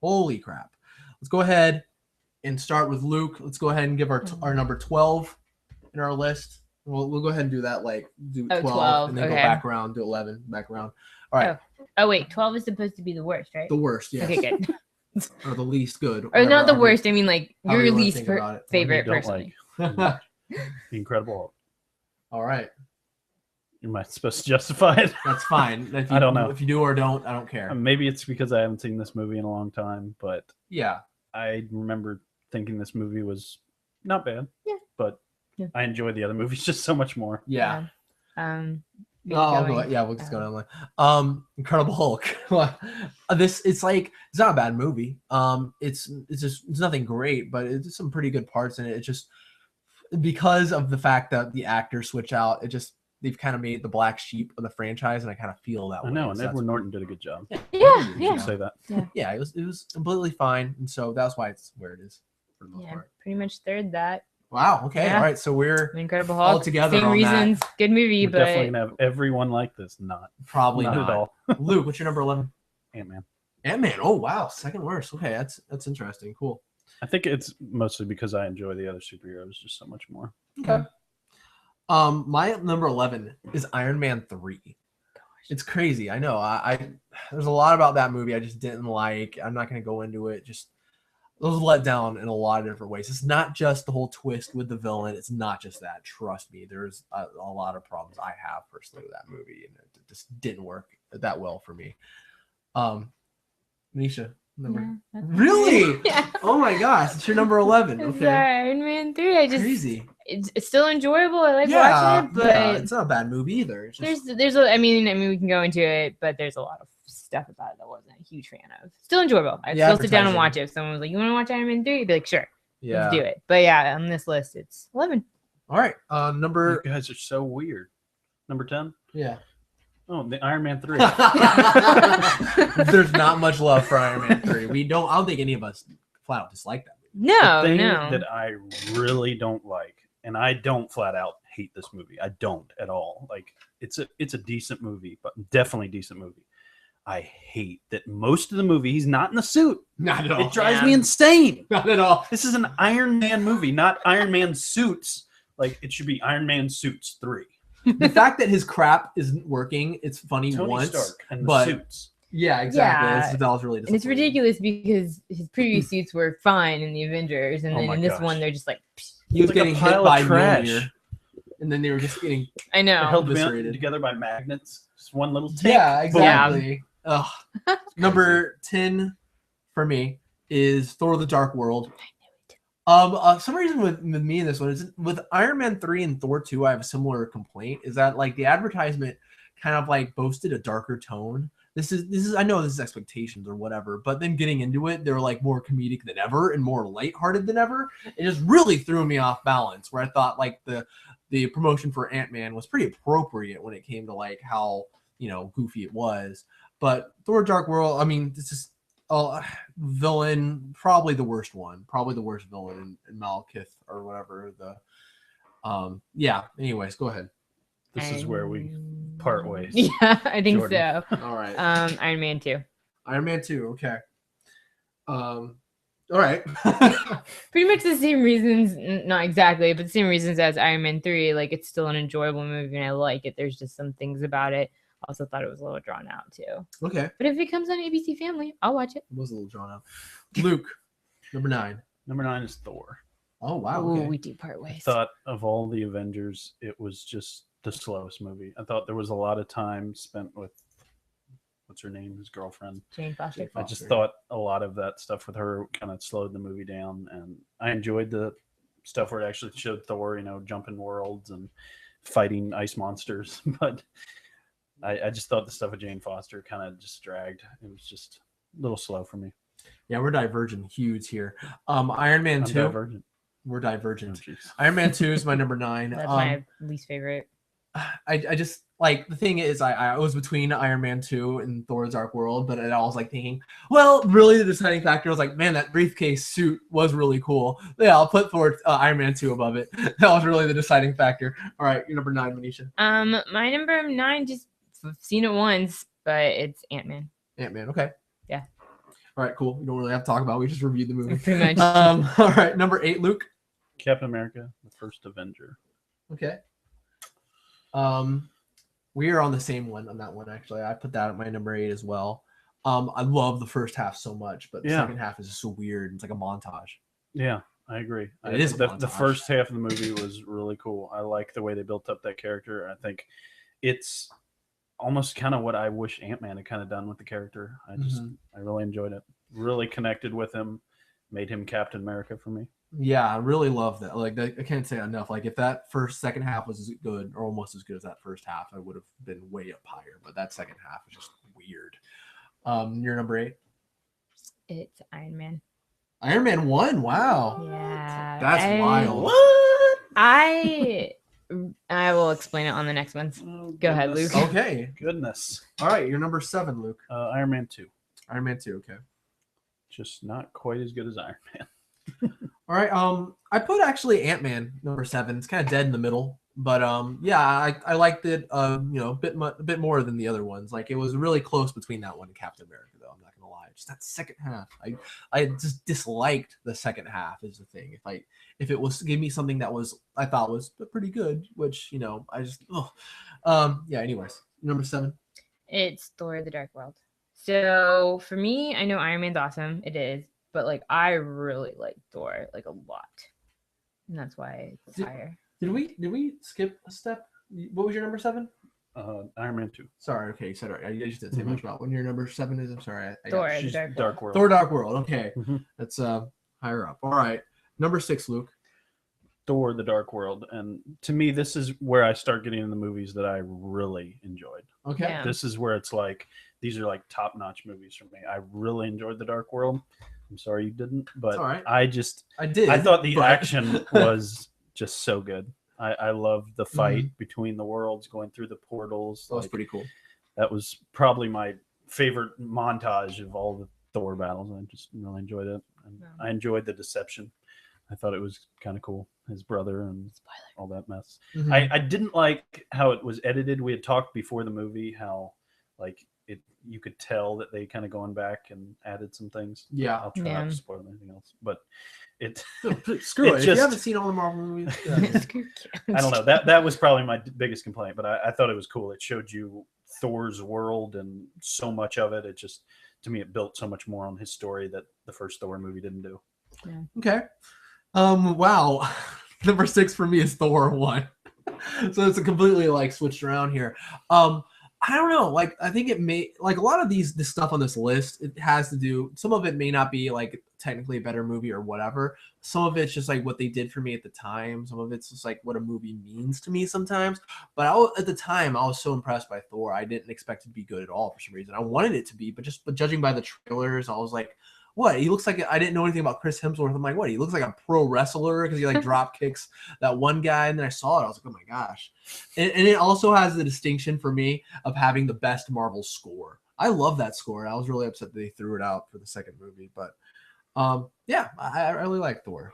Holy crap. Let's go ahead and start with Luke. Let's go ahead and give our number 12 in our list. We'll go ahead and do that, like do 12 and then go back around, do 11, back around. All right. Oh wait, 12 is supposed to be the worst, right? The worst, yes. Okay, good. Or the least good. Or not the worst, I mean like your you wanna least think about it. favorite Don't personally. like The Incredible Hulk. All right. Am I supposed to justify it? That's fine. If you, I don't know. If you do or don't, I don't care. Maybe it's because I haven't seen this movie in a long time, but Yeah. I remember thinking this movie was not bad. Yeah. But Yeah. I enjoy the other movies just so much more. Yeah. I'll go. Yeah, we'll just go down line. Incredible Hulk. It's not a bad movie. It's nothing great, but it's some pretty good parts in it. It's just because of the fact that the actors switch out, they've kind of made the black sheep of the franchise, and I kind of feel that way. I know, and So Edward Norton did a good job. Yeah. You should say that. Yeah, it was completely fine, and so that's why it's where it is for the most part. Pretty much third that. Wow. Okay. Yeah. All right. So we're Incredible all Hulk. together Same on reasons. that. Good movie, We're but definitely gonna have everyone like this. Probably not not. at all. Luke, what's your number 11? Ant-Man. Ant-Man. Oh wow, second worst. Okay, that's interesting. Cool. I think it's mostly because I enjoy the other superheroes just so much more. Okay. My number 11 is Iron Man 3. It's crazy. I know. I there's a lot about that movie I just didn't like. I'm not going to go into it. Just it was let down in a lot of different ways. It's not just the whole twist with the villain. It's not just that. Trust me. There's a lot of problems I have personally with that movie, and it just didn't work that well for me. Nisha, number really? Yeah. Oh my gosh, it's your number 11. It's Okay. Iron Man 3. I just Crazy. It's still enjoyable. I like watching it, but it's not a bad movie either. It's just, there's I mean we can go into it, but there's a lot of stuff about it that I wasn't a huge fan of. Still enjoyable. I'd still sit down and watch it. If someone was like, "You want to watch Iron Man 3?" I'd be like, "Sure, let's do it." But yeah, on this list, it's 11. All right, number. You guys are so weird. Number 10. Yeah. Oh, the Iron Man 3. There's not much love for Iron Man 3. I don't think any of us flat out dislike that movie. No, the thing no. that I really don't like, and I don't flat out hate this movie. I don't at all. Like it's a decent movie, but definitely decent movie. I hate that most of the movie he's not in the suit. Not at all. It drives me insane. Not at all. This is an Iron Man movie, not Iron Man suits. Like it should be Iron Man Suits 3. The fact that his crap isn't working, it's funny Tony once, Stark and the but suits. yeah, exactly. Yeah. That was really And it's ridiculous because his previous suits were fine in the Avengers, and Oh then my in this gosh. one they're just like. He was Like a getting hit pile of by trash. Mjolnir, and then they were just getting I know. They're held eviscerated. together by magnets. Just one little tick. Yeah, boom. exactly. Ugh. Number 10 for me is Thor: The Dark World. Some reason with me in this one is with Iron Man 3 and Thor 2, I have a similar complaint. Is that like the advertisement kind of like boasted a darker tone. This is I know this is expectations or whatever, but then getting into it, they're like more comedic than ever and more lighthearted than ever. It just really threw me off balance. Where I thought like the promotion for Ant-Man was pretty appropriate when it came to like how goofy it was. But Thor: Dark World, I mean, this is villain, probably the worst one, probably the worst villain in Malekith or whatever. Anyways, go ahead. This is where we part ways. Yeah, I think Jordan. so. All right. Iron Man 2. Iron Man 2. Okay. All right. Pretty much the same reasons, not exactly, but the same reasons as Iron Man 3. Like, it's still an enjoyable movie and I like it. There's just some things about it. Also thought it was a little drawn out too. Okay. But if it comes on ABC Family, I'll watch it. It was a little drawn out. Luke, number 9. Number 9 is Thor. Oh, wow. Ooh, Okay. we do part I ways. thought of all the Avengers, it was just the slowest movie. I thought there was a lot of time spent with what's her name, his girlfriend. Jane Foster. I just thought a lot of that stuff with her kind of slowed the movie down, and I enjoyed the stuff where it actually showed Thor, jumping worlds and fighting ice monsters. But I just thought the stuff with Jane Foster kind of just dragged. It was just a little slow for me. Yeah, we're divergent huge here. Iron Man 2. Divergent. We're divergent. Oh, jeez. Iron Man 2 is my number 9. That's my least favorite. I just like the thing is I was between Iron Man 2 and Thor: Dark World, but I was like thinking, well, really the deciding factor was like, man, that briefcase suit was really cool. Yeah, I'll put Iron Man 2 above it. That was really the deciding factor. All right, you're number 9, Manisha. My number 9, just seen it once, but it's Ant-Man. Ant-Man, okay. Yeah. All right, cool. We don't really have to talk about it. We just reviewed the movie. Pretty much. All right, number 8, Luke. Captain America, the first Avenger. Okay. We are on the same one on that one, actually. I put that at my number 8 as well. I love the first half so much, but the second half is just so weird. It's like a montage. Yeah, I agree. It is the first half of the movie was really cool. I like the way they built up that character. I think it's almost kind of what I wish Ant-Man had kind of done with the character. I really enjoyed it. Really connected with him. Made him Captain America for me. Yeah, I really love that. Like, I can't say enough. Like, if that second half was as good or almost as good as that first half, I would have been way up higher. But that second half is just weird. Your number 8? It's Iron Man. Iron Man 1. Wow. Yeah. That's wild. What? I will explain it on the next ones. Oh, Go ahead, goodness. Luke. Okay. Goodness. All right, your number 7, Luke. Iron Man 2. Iron Man 2. Okay. Just not quite as good as Iron Man. All right. I put actually Ant-Man number 7. It's kind of dead in the middle, but yeah, I liked it. A bit more than the other ones. Like, it was really close between that one and Captain America, though. I'm not gonna lie. Just that second half, I just disliked the second half. Is the thing. If it was to give me something that I thought was pretty good, which I just yeah. Anyways, number 7. It's Thor: The Dark World. So for me, I know Iron Man's awesome. It is. But like, I really like Thor like a lot, and that's why it's higher. Did we skip a step? What was your number 7? Iron Man 2. Sorry. Okay. Sorry. I just didn't say much about when your number 7 is. I'm sorry. Thor: She's The Dark World. Thor: Dark World. Okay, Mhm. that's higher up. All right, number 6, Luke. Thor: The Dark World, and to me, this is where I start getting in the movies that I really enjoyed. Okay. Yeah. This is where it's like these are like top-notch movies for me. I really enjoyed The Dark World. I'm sorry you didn't, but all right. I did. I thought the action was just so good. I love the fight between the worlds going through the portals. That was pretty cool. That was probably my favorite montage of all the Thor battles. I just really enjoyed it. And I enjoyed the deception. I thought it was kind of cool. His brother and all that mess. I didn't like how it was edited. We had talked before the movie how like you could tell that they kind of gone back and added some things. Yeah. I'll try not to spoil anything else, but screw it. If you just- haven't seen all the Marvel movies, I don't know. That was probably my biggest complaint, but I thought it was cool. It showed you Thor's world and so much of it. It just, to me, it built so much more on his story that the first Thor movie didn't do. Yeah. Okay. Wow. Number 6 for me is Thor 1. So it's a completely like switched around here. I don't know. Like, I think it may, like, a lot of this stuff on this list, it has to do, some of it may not be like technically a better movie or whatever. Some of it's just like what they did for me at the time. Some of it's just like what a movie means to me sometimes. But at the time, I was so impressed by Thor. I didn't expect it to be good at all for some reason. I wanted it to be, but judging by the trailers, I was like, what? He looks like, I didn't know anything about Chris Hemsworth. I'm like, what? He looks like a pro wrestler because he like drop kicks that one guy. And then I saw it. I was like, oh my gosh. And it also has the distinction for me of having the best Marvel score. I love that score. I was really upset that they threw it out for the second movie. But yeah, I really like Thor.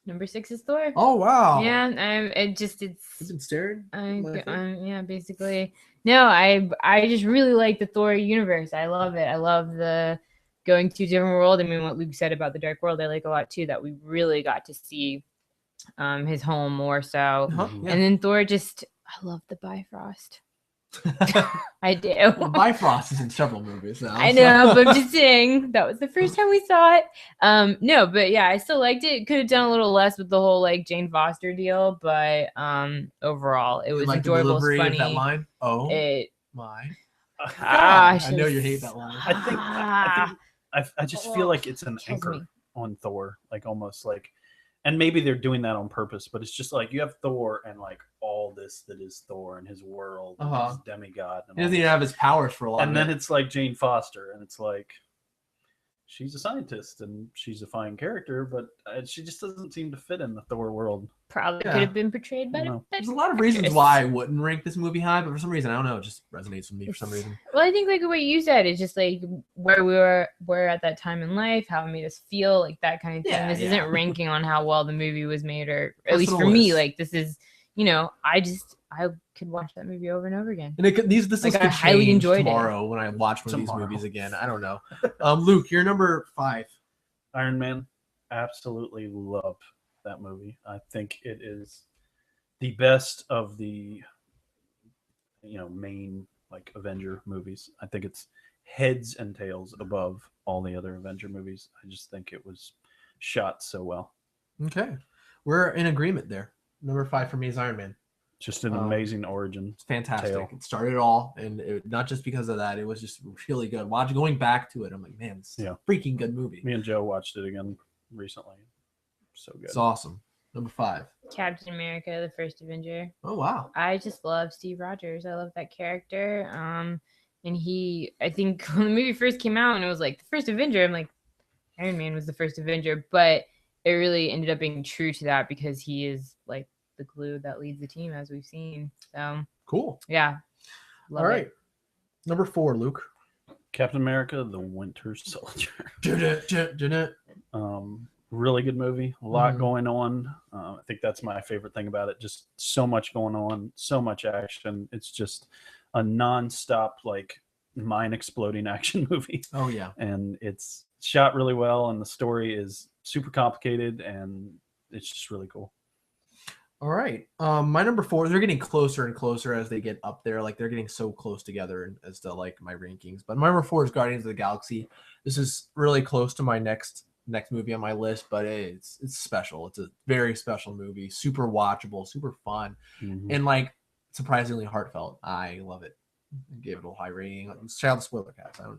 Number 6 is Thor. Oh, wow. Yeah, it's You've been staring? yeah, basically. No, I just really like the Thor universe. I love it. I love the going to a different world. I mean, what Luke said about the Dark World, I like a lot too. That we really got to see his home more so. Yeah. And then Thor, I love the Bifrost. I do. Well, Bifrost is in several movies now. I know, but I'm just saying that was the first time we saw it. No, but yeah, I still liked it. Could have done a little less with the whole like Jane Foster deal, but overall it was like enjoyable. The It's funny. of that line? Oh my Gosh, I know you hate that line. I just feel like it's an anchor on Thor, like almost like, and maybe they're doing that on purpose, but it's just like you have Thor and like all this that is Thor and his world, and his demigod. And he doesn't even have his powers for a lot. And then it's like Jane Foster, and it's like she's a scientist and she's a fine character, but she just doesn't seem to fit in the Thor world. Probably could have been portrayed better. There's a lot of reasons why I wouldn't rank this movie high, but for some reason, I don't know, it just resonates with me for some reason. Well, I think like what you said, it's just like where we were at that time in life, how it made us feel, like that kind of thing. Yeah, this isn't ranking on how well the movie was made, or at Personal least for me, list. like this is, I I could watch that movie over and over again. And this list Like, I could highly change enjoyed it. tomorrow when I watch one of these Tomorrow. movies again. I don't know. Luke, you're number 5. Iron Man. Absolutely love that movie. I think it is the best of the main like Avenger movies. I think it's heads and tails above all the other Avenger movies. I just think it was shot so well. Okay. We're in agreement there. Number 5 for me is Iron Man. Just an amazing origin. It's fantastic. tale. It started it all, and not just because of that. It was just really good. Going back to it, I'm like, man, it's a freaking good movie. Me and Joe watched it again recently. So good. It's awesome. Number 5. Captain America, the first Avenger. Oh, wow. I just love Steve Rogers. I love that character. And I think when the movie first came out and it was like the first Avenger, I'm like, Iron Man was the first Avenger, but it really ended up being true to that because he is like the glue that leads the team, as we've seen. So cool. Yeah. All right. Number 4, Luke. Captain America, the Winter Soldier. Dun-dun. Really good movie. A lot going on. I think that's my favorite thing about it. Just so much going on, so much action. It's just a non-stop, like, mind-exploding action movie. Oh, yeah. And it's shot really well, and the story is super complicated, and it's just really cool. All right. My number 4, they're getting closer and closer as they get up there. Like, they're getting so close together as to, like, my rankings. But my number 4 is Guardians of the Galaxy. This is really close to my next movie on my list, but it's special. It's a very special movie, super watchable, super fun, and like surprisingly heartfelt. I love it. I gave it a high rating. Shout out the SpoilerCast. I don't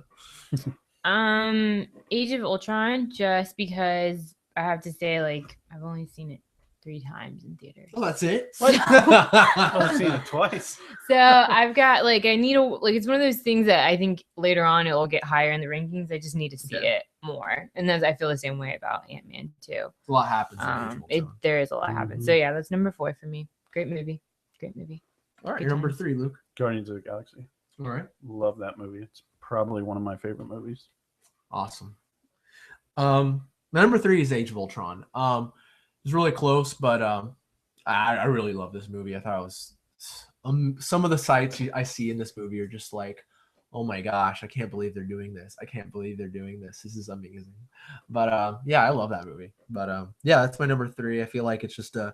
know. Age of Ultron, just because I have to say, like, I've only seen it 3 times in theaters. Oh, that's it? I've seen it twice. So I've got like it's one of those things that I think later on it will get higher in the rankings. I just need to see it more, and then I feel the same way about Ant-Man too. A lot happens. There is a lot happens. So yeah, that's number 4 for me. Great movie. All right, you're number 3, Luke. Guardians of the Galaxy. All right, love that movie. It's probably one of my favorite movies. Awesome. My number 3 is Age of Ultron. It's really close, but I really love this movie. I thought it was some of the sights I see in this movie are just like, oh my gosh, I can't believe they're doing this. I can't believe they're doing this. This is amazing. But yeah, I love that movie. But yeah, that's my number 3. I feel like it's just a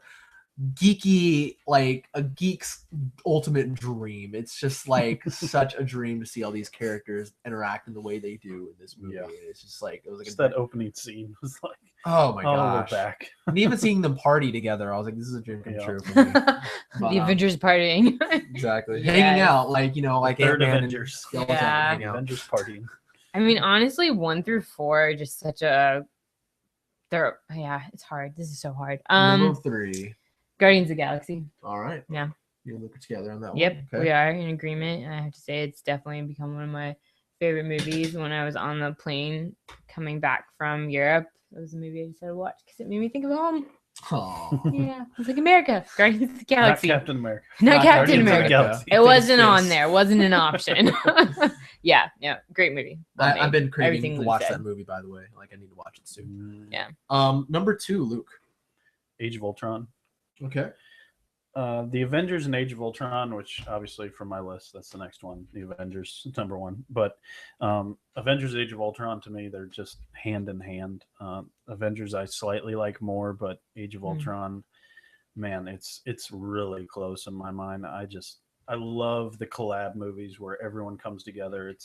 geeky, like a geek's ultimate dream. It's just like such a dream to see all these characters interact in the way they do in this movie. Yeah. It's just like, it was like just that opening scene was like, oh my gosh. We're back. And even seeing them party together, I was like, this is a dream come true for me. But, the Avengers partying. Exactly. Yes. Hanging out, like, like Ant-Man Avengers. Avengers partying. I mean, honestly, 1 through 4 are just such a it's hard. This is so hard. Number 3. Guardians of the Galaxy. All right. Yeah. You look together on that yep, one. Yep, we are in agreement. I have to say it's definitely become one of my favorite movies. When I was on the plane coming back from Europe, it was a movie I decided to watch because it made me think of home. Oh. Yeah. It's like America. Guardians of the Galaxy. Not Captain America. Not Captain Guardians America. It wasn't on there. It wasn't an option. Yeah. Great movie. I've been craving to watch that movie, by the way. Like, I need to watch it soon. Yeah. Number 2, Luke. Age of Ultron. Okay. The Avengers and Age of Ultron, which obviously from my list, that's the next one. The Avengers, number 1. But Avengers Age of Ultron, to me, they're just hand in hand. Avengers I slightly like more, but Age of Ultron, man, it's really close in my mind. I love the collab movies where everyone comes together.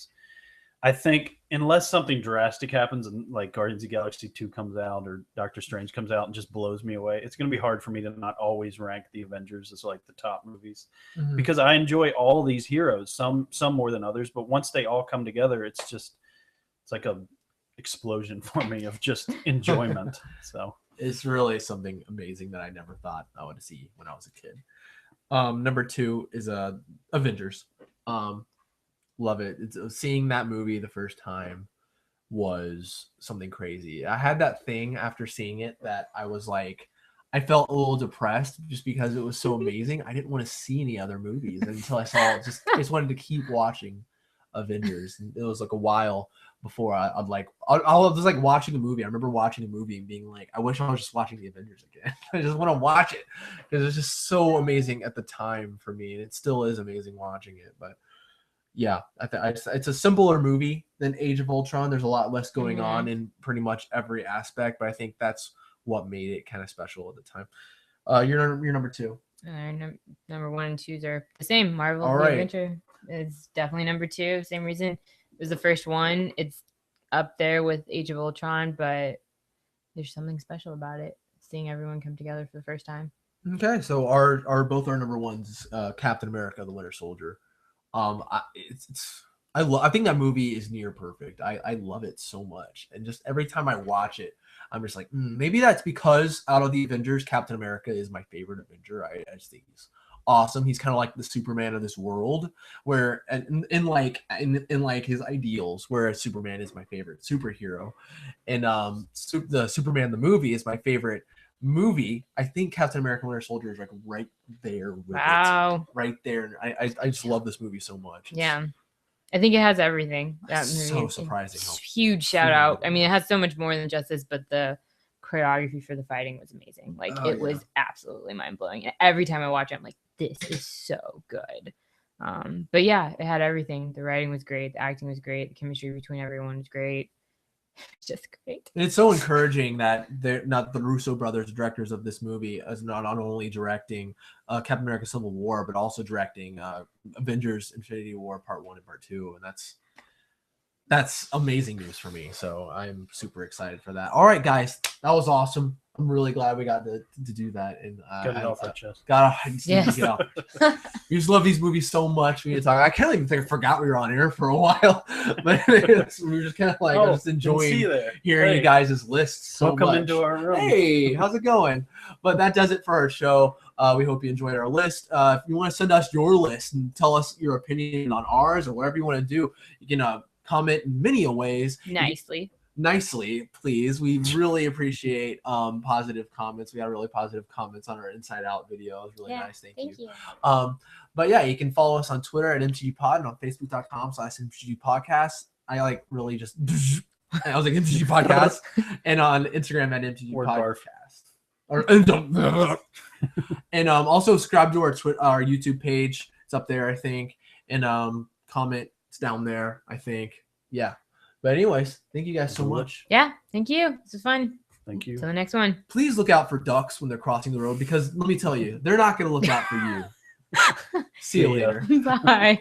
I think unless something drastic happens and like Guardians of the Galaxy 2 comes out or Doctor Strange comes out and just blows me away, it's going to be hard for me to not always rank the Avengers as like the top movies because I enjoy all these heroes, some more than others, but once they all come together, it's like a explosion for me of just enjoyment. So it's really something amazing that I never thought I would see when I was a kid. Number 2 is Avengers. Love it. Seeing that movie the first time was something crazy. I had that thing after seeing it that I was like, I felt a little depressed just because it was so amazing. I didn't want to see any other movies until I saw it. I just wanted to keep watching Avengers. And it was like a while. before I'll just like watching a movie. I remember watching a movie and being like, I wish I was just watching the Avengers again. I just want to watch it because it's just so amazing at the time for me, and it still is amazing watching it. But yeah, it's a simpler movie than Age of Ultron. There's a lot less going on in pretty much every aspect, but I think that's what made it kind of special at the time. You're number 2. Number 1 and 2 are the same. Marvel All The right. Adventure is definitely number 2. Same reason. It was the first one. It's up there with Age of Ultron, but there's something special about it. Seeing everyone come together for the first time. Okay, so our both our number 1s, Captain America: The Winter Soldier. I think that movie is near perfect. I love it so much, and just every time I watch it, I'm just like, maybe that's because out of the Avengers, Captain America is my favorite Avenger. I just think he's awesome. He's kind of like the Superman of this world, where in like his ideals, whereas Superman is my favorite superhero, and the Superman the movie is my favorite movie. I think Captain America: Winter Soldier is like right there with it, right there. I just love this movie so much. Yeah, I think it has everything. That movie so surprising. Huge shout out. I mean, it has so much more than just this, but the choreography for the fighting was amazing. Like it was absolutely mind blowing. And every time I watch it, I'm like, this is so good. But yeah, it had everything. The writing was great. The acting was great. The chemistry between everyone was great. It's just great. And it's so encouraging that they're not the Russo brothers, directors of this movie, as not only directing Captain America: Civil War, but also directing Avengers: Infinity War Part 1 and Part 2, and that's amazing news for me. So I'm super excited for that. All right, guys, that was awesome. I'm really glad we got to do that. And got it off our chest. Yes. We just love these movies so much. We talk. I can't even think I forgot we were on air for a while, but we were just kind of like just enjoying hearing you guys' lists so Welcome much. Into our room. Hey, how's it going? But that does it for our show. We hope you enjoyed our list. If you want to send us your list and tell us your opinion on ours or whatever you want to do, you can comment in many ways. Nicely, please. We really appreciate positive comments. We got really positive comments on our Inside Out video. It was really nice. Thank you. But yeah, you can follow us on Twitter at MTGPod and on Facebook.com/MTGPodcast. I like really just I was like MTG Podcast and on Instagram at MTG Podcast. And also subscribe to our YouTube page. It's up there, I think. And comment. It's down there, I think. Yeah. But anyways, thank you guys so much. Yeah, thank you. This was fun. Thank you. Till the next one. Please look out for ducks when they're crossing the road, because let me tell you, they're not going to look out for you. See you later. Bye.